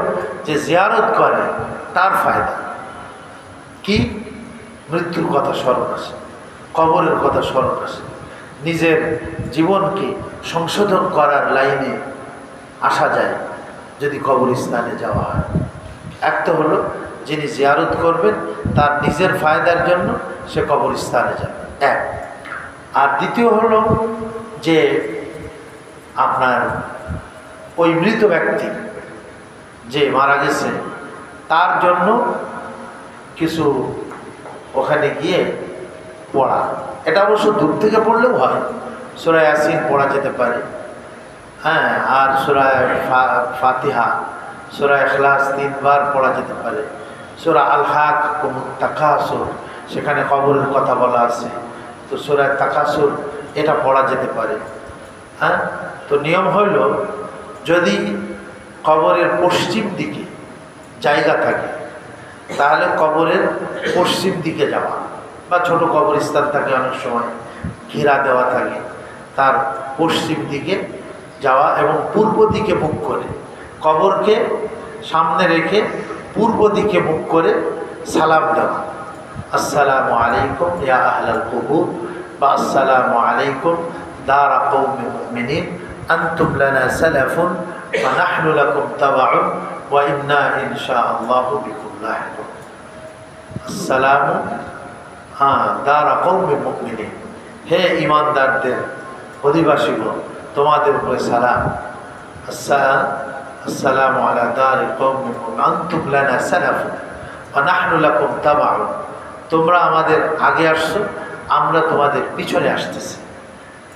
Speaker 1: যে জিয়ারত করে তার ফায়দা কি, মৃত্যুর কথা স্মরণ আসে, কবরের কথা স্মরণ আসে, নিজের জীবনকে সংশোধন করার লাইনে আসা যায় যদি কবরস্থানে যাওয়া হয়। এক তো হলো যিনি জিয়ারত করবেন তার নিজের ফায়দার জন্য সে কবরস্থানে যাবে, এক। আর দ্বিতীয় হলো যে আপনার ওই মৃত ব্যক্তি যে মারা গেছে তার জন্য কিছু ওখানে গিয়ে পড়া, এটা অবশ্য দূর থেকে পড়লেও হয়, সূরা ইয়াসিন পড়া যেতে পারে, হ্যাঁ, আর সূরা ফাতিহা, সূরা ইখলাস 3 বার পড়া যেতে পারে, সূরা আল হাকুমুত তাকাসুর সেখানে কবরের কথা বলা আছে, তো সূরা তাকাসুর এটা পড়া যেতে পারে। হ্যাঁ, তো নিয়ম হইল যদি কবরের পশ্চিম দিকে জায়গা থাকে তাহলে কবরের পশ্চিম দিকে যাওয়া, বা ছোট কবরস্থান থাকে অনেক সময় ঘেরা দেওয়া থাকে, তার পশ্চিম দিকে যাওয়া এবং পূর্ব দিকে মুখ করে, কবরকে সামনে রেখে পূর্ব দিকে মুখ করে সালাম দেওয়া, আসসালামু আলাইকুম ইয়া আহলাল কুবুর, বা আসসালামু আলাইকুম দারা কওমি মুমিনিন আনতুম লানা সালাফুন ওয়া নাহনু লাকুম তাবাউন ওয়া ইন্না ইনশাআল্লাহু বিকুম লাহিকুন। আসসালামু দারা কওমিন মুমিনিন, হে ঈমানদারদের অধিবাসীগণ, তোমাদের উপরে সালাম। আসসালামু আলা দারি কওমিন মুমিনিন আনতুম লানা সালাফুন ওয়া নাহনু লাকুম তাবাউন, তোমরা আমাদের আগে আসছো, আমরা তোমাদের পিছনে আসতেছি।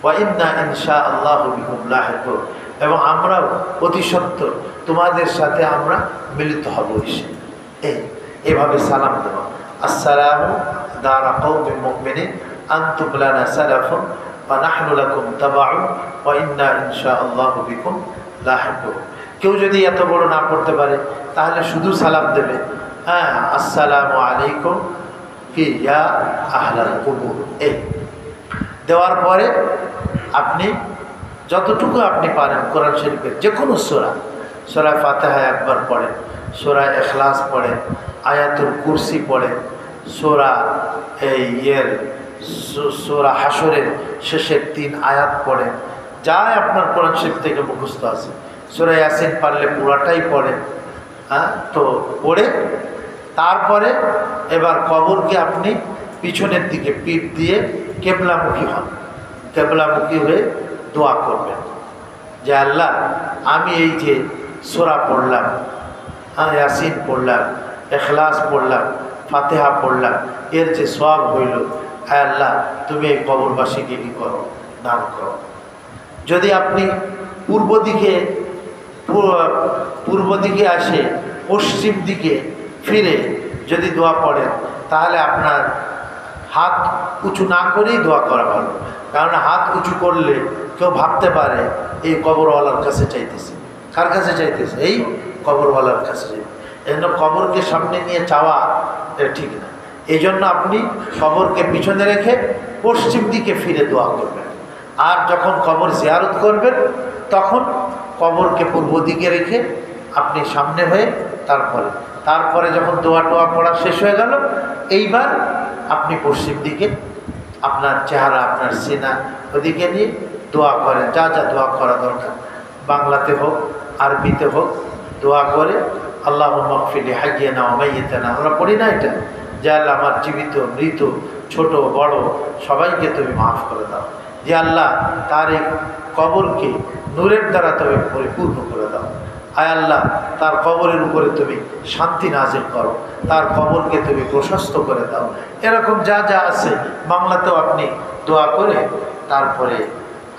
Speaker 1: ওয়া ইন্না ইনশাআল্লাহু বিকুম লাহিকুন, এবং আমরাও অতি সত্বর তোমাদের সাথে আমরা মিলিত হব এসে। এইভাবে সালাম দেওয়া। আসসালামু দারা কওমিন মুমিনিন আনতুম লানা সালাফুন ওয়া নাহনু লাকুম তাবাউন ওয়া ইন্না ইনশাআল্লাহু বিকুম লাহিকুন। কেউ যদি এত বড় না পড়তে পারে তাহলে শুধু সালাম দেবে, হ্যাঁ, আসসালামু আলাইকুম কি ইয়া আহলাল কুবুর। এই দেওয়ার পরে আপনি যতটুকু আপনি পারেন কোরআন শরীফের যে কোনো সূরা, সূরা ফাতিহা একবার পড়েন, সূরা ইখলাস পড়েন, আয়াতুল কুরসি পড়েন, সূরা সূরা হাশরের শেষের 3 আয়াত পড়েন, যা আপনার কোরআন শরীফ থেকে মুখস্থ আছে। সূরা ইয়াসিন পারলে পুরাটাই পড়েন। হ্যাঁ, তো পড়ে তারপরে এবার কবরকে আপনি পিছনের দিকে পিঠ দিয়ে কেবলামুখী হন। কেবলামুখী হয়ে দোয়া করবেন যে আল্লাহ, আমি এই যে সূরা পড়লাম, হ্যাঁ, ইয়াসিন পড়লাম, ইখলাস পড়লাম, ফাতিহা পড়লাম, এর যে সওয়াব হইল, হ্যাঁ আল্লাহ, তুমি এই কবরবাসীকে কি করো, দান করো। যদি আপনি পূর্ব দিকে আসে পশ্চিম দিকে ফিরে যদি দোয়া পড়েন, তাহলে আপনার হাত উঁচু না করেই দোয়া করা ভালো। কারণ হাত উঁচু করলে কেউ ভাবতে পারে এই কবরওয়ালার কাছে চাইতেছে। কার কাছে চাইতেছে? এই কবরওয়ালার কাছে চাইতে। এই জন্য কবরকে সামনে নিয়ে চাওয়া ঠিক না। এই জন্য আপনি কবরকে পিছনে রেখে পশ্চিম দিকে ফিরে দোয়া করবেন। আর যখন কবর জিয়ারত করবেন তখন কবরকে পূর্ব দিকে রেখে আপনি সামনে হয়ে তারপরে যখন দোয়া পড়া শেষ হয়ে গেল, এইবার আপনি পশ্চিম দিকে আপনার চেহারা, আপনার সিনা ওদিকে নিয়ে দোয়া করেন। যা যা দোয়া করা দরকার, বাংলাতে হোক আরবিতে হোক, দোয়া করে আল্লাহুম্মা গফিরলি হাইয়িনা ওয়া মাইয়িতানা, আমরা পড়ি না এটা, যে আল্লাহ আমার জীবিত মৃত ছোট বড় সবাইকে তুমি মাফ করে দাও। যে আল্লাহ তার এই কবরকে নূরের দ্বারা তুমি পরিপূর্ণ করে দাও। আয় আল্লাহ, তার কবরের উপরে তুমি শান্তি নাজিল করো, তার কবরকে তুমি প্রশস্ত করে দাও। এরকম যা যা আছে বাংলাতেও আপনি দোয়া করে তারপরে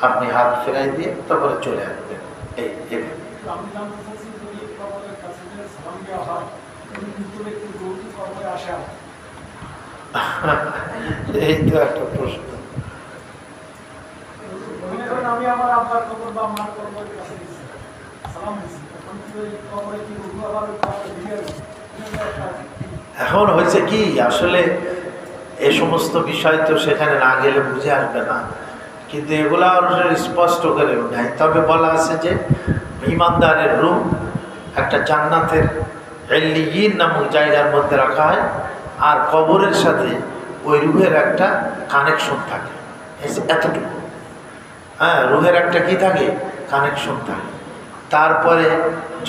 Speaker 1: আপনি হাত ফেরাই দিয়ে তারপরে চলে আসবেন। এই তো একটা প্রশ্ন।
Speaker 2: আমি আমার আব্বার কবর বা মার কবরের কাছে গেছি, সালাম দিছি, এখন কি ওই কবরে কি রুহু আবার
Speaker 1: এখন হয়েছে কি, আসলে এ সমস্ত বিষয় তো সেখানে না গেলে বুঝে আসবে না, কিন্তু এগুলা স্পষ্ট করে নাই। তবে বলা আছে যে ঈমানদারের রূহ একটা জান্নাতের ইল্লিয়িন নামক জায়গার মধ্যে রাখা হয়, আর কবরের সাথে ওই রুহের একটা কানেকশন থাকে, এতটুকু। হ্যাঁ, রুহের একটা কি থাকে, কানেকশন থাকে। তারপরে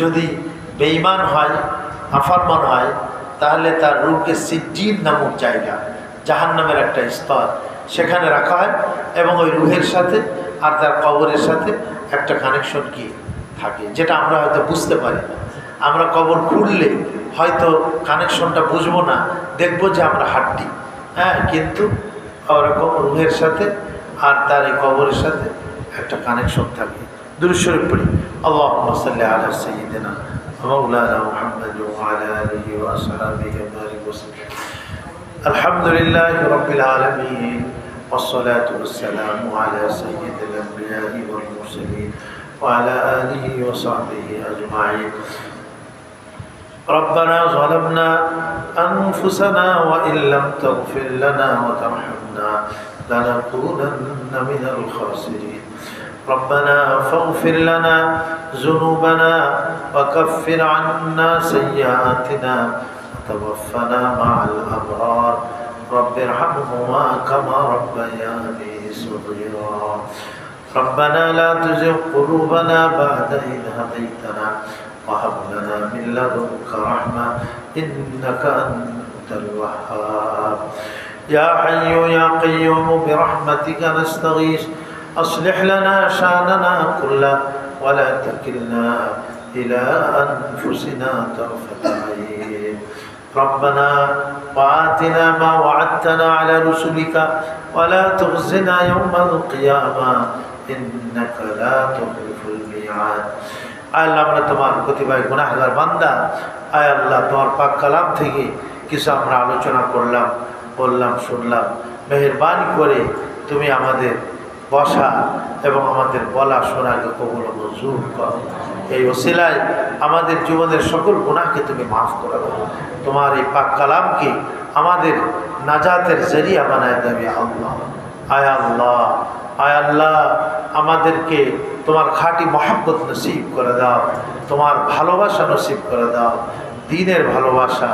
Speaker 1: যদি বেঈমান হয়, নাফরমান হয়, তাহলে তার রুহকে সিজ্জিন নামক জায়গা, জাহান্নামের একটা স্তর, সেখানে রাখা হয়, এবং ওই রুহের সাথে আর তার কবরের সাথে একটা কানেকশন কি থাকে, যেটা আমরা হয়তো বুঝতে পারি না। আমরা কবর খুঁড়লে হয়তো কানেকশনটা বুঝবো না, দেখবো যে আমরা হাড্ডি, হ্যাঁ, কিন্তু ওরকম রুহের সাথে আর তার এই কবরের সাথে একটা কানেকশন থাকে। দুরূদ শরীফ পড়ি। আল্লাহুম্মা সাল্লি আলা সাইয়্যিদিনা মাওলানা মুহাম্মাদ ওয়া আলা আলিহি ওয়া আসহাবিহি ওয়া সাল্লাম। আলহামদুলিল্লাহি রাব্বিল আলামিন, ওয়াসসালাতু ওয়াসসালামু আলা সাইয়্যিদিল আমবিয়াই ওয়াল মুরসালিন ওয়া আলা আলিহি ওয়া সাহবিহি আজমাইন। ربنا ظلمنا أنفسنا وإن لم تغفر لنا وترحمنا لنكونن من الخاسرين. ربنا فاغفر لنا ذنوبنا وكفر عنا سيئاتنا وتوفنا مع الأبرار. رب ارحمهما كما ربياني صغيرا. ربنا لا تزغ قلوبنا بعد إذ هديتنا وهب لنا من لدنك رحمة إنك أنت الوهاب يا حي يا قيوم برحمتك نستغيث أصلح لنا شأننا كله ولا تكلنا إلى أنفسنا طرفة عين ربنا وآتنا ما وعدتنا على رسلك ولا تخزنا يوم القيامة إنك لا تخلف الميعاد আল্লাহ আমরা তোমার কতিপয় গুনাহগার বান্দা আয় আল্লাহ তোমার পাক কালাম থেকে কিছু আমরা আলোচনা করলাম বললাম শুনলাম মেহেরবানি করে তুমি আমাদের বসা এবং আমাদের বলা শোনাকে কবুল ও মঞ্জুর করো এই ওসিলায় আমাদের জীবনের সকল গুনাহকে তুমি মাফ করে দাও তোমার এই পাক কালামকে আমাদের নাজাতের জরিয়া বানায় দেবে আল্লাহ আয় আল্লাহ আয় আল্লাহ আমাদেরকে তোমার খাঁটি মহব্বত নসিব করে দাও তোমার ভালোবাসা নসিব করে দাও দ্বীনের ভালোবাসা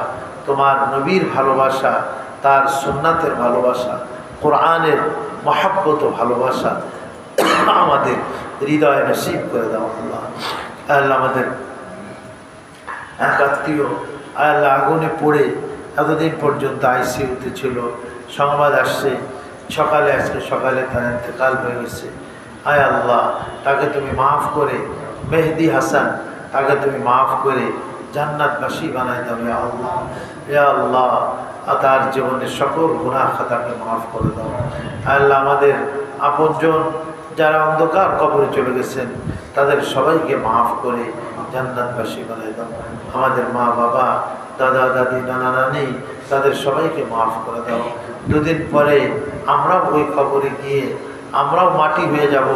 Speaker 1: তোমার নবীর ভালোবাসা তার সুন্নাতের ভালোবাসা কোরআনের মহব্বত ও ভালোবাসা আমাদের হৃদয়ে নসিব করে দাও আল্লাহ আল্লাহ আমাদের এক আত্মীয় আল্লাহ আগুনে পড়ে এতদিন পর্যন্ত আইসিইউতে ছিল সংবাদ আসছে আজকে সকালে তার ইন্তেকাল হয়ে গেছে আয় আল্লাহ তাকে তুমি মাফ করে মেহেদি হাসান তাকে তুমি মাফ করে জান্নাতবাসী বানাই দেবে আল্লাহ ইয়া আল্লাহ তার জীবনের সকল গুনাহ খাতাকে মাফ করে দাও আল্লাহ আমাদের আপনজন যারা অন্ধকার কবরে চলে গেছেন তাদের সবাইকে মাফ করে জান্নাতবাসী বানাই দাও আমাদের মা বাবা দাদা দাদি নানা নানি তাদের সবাইকে মাফ করে দাও দুদিন পরে আমরাও ওই কবরে গিয়ে আমরাও মাটি হয়ে যাব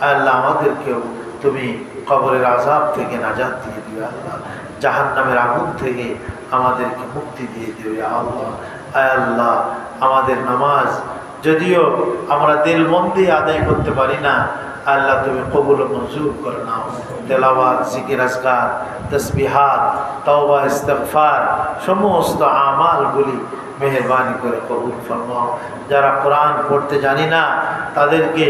Speaker 1: আল্লাহ আমাদেরকেও তুমি কবরের আযাব থেকে নাজাত দিয়ে দিও আল্লাহ জাহান্নামের আগুন থেকে আমাদেরকে মুক্তি দিয়ে দিও আল্লাহ আয় আল্লাহ আমাদের নামাজ যদিও আমরা দিল মন দিয়ে আদায় করতে পারি না আল্লাহ তুমি কবুল ও মঞ্জুর করে নাও তেলাওয়াত জিকির আজকার তসবিহাত তওবা ইস্তিগফার সমস্ত আমালগুলি মেহেরবানি করে কবুল ফরমাও যারা কোরআন পড়তে জানি না তাদেরকে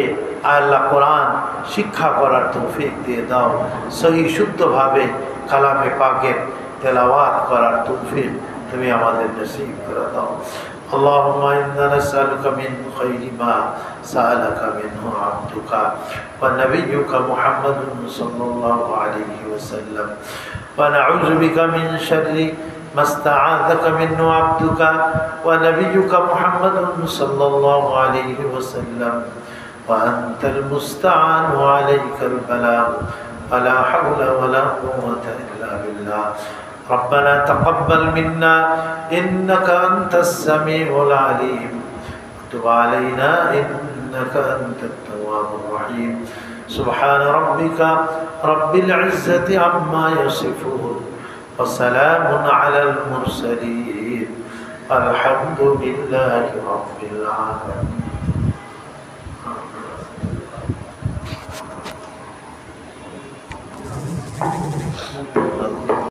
Speaker 1: আল্লাহ কোরআন শিক্ষা করার তৌফিক দিয়ে দাও সহি শুদ্ধভাবে কালামে পাকের তেলাওয়াত করার তৌফিক তুমি আমাদের নসিব করে দাও اللهم إنا نسألك من خير ما سألك منه عبدك ونبيك محمد صلى الله عليه وسلم ونعوذ بك من شر ما استعاذك منه عبدك ونبيك محمد صلى الله عليه وسلم وأنت المستعان وعليك البلاغ ولا حول ولا قوة إلا بالله ربنا تقبل منا إنك أنت السميع العليم وتب علينا إنك أنت التواب الرحيم سبحان ربك رب العزة عما يصفون وسلام على المرسلين الحمد لله رب العالمين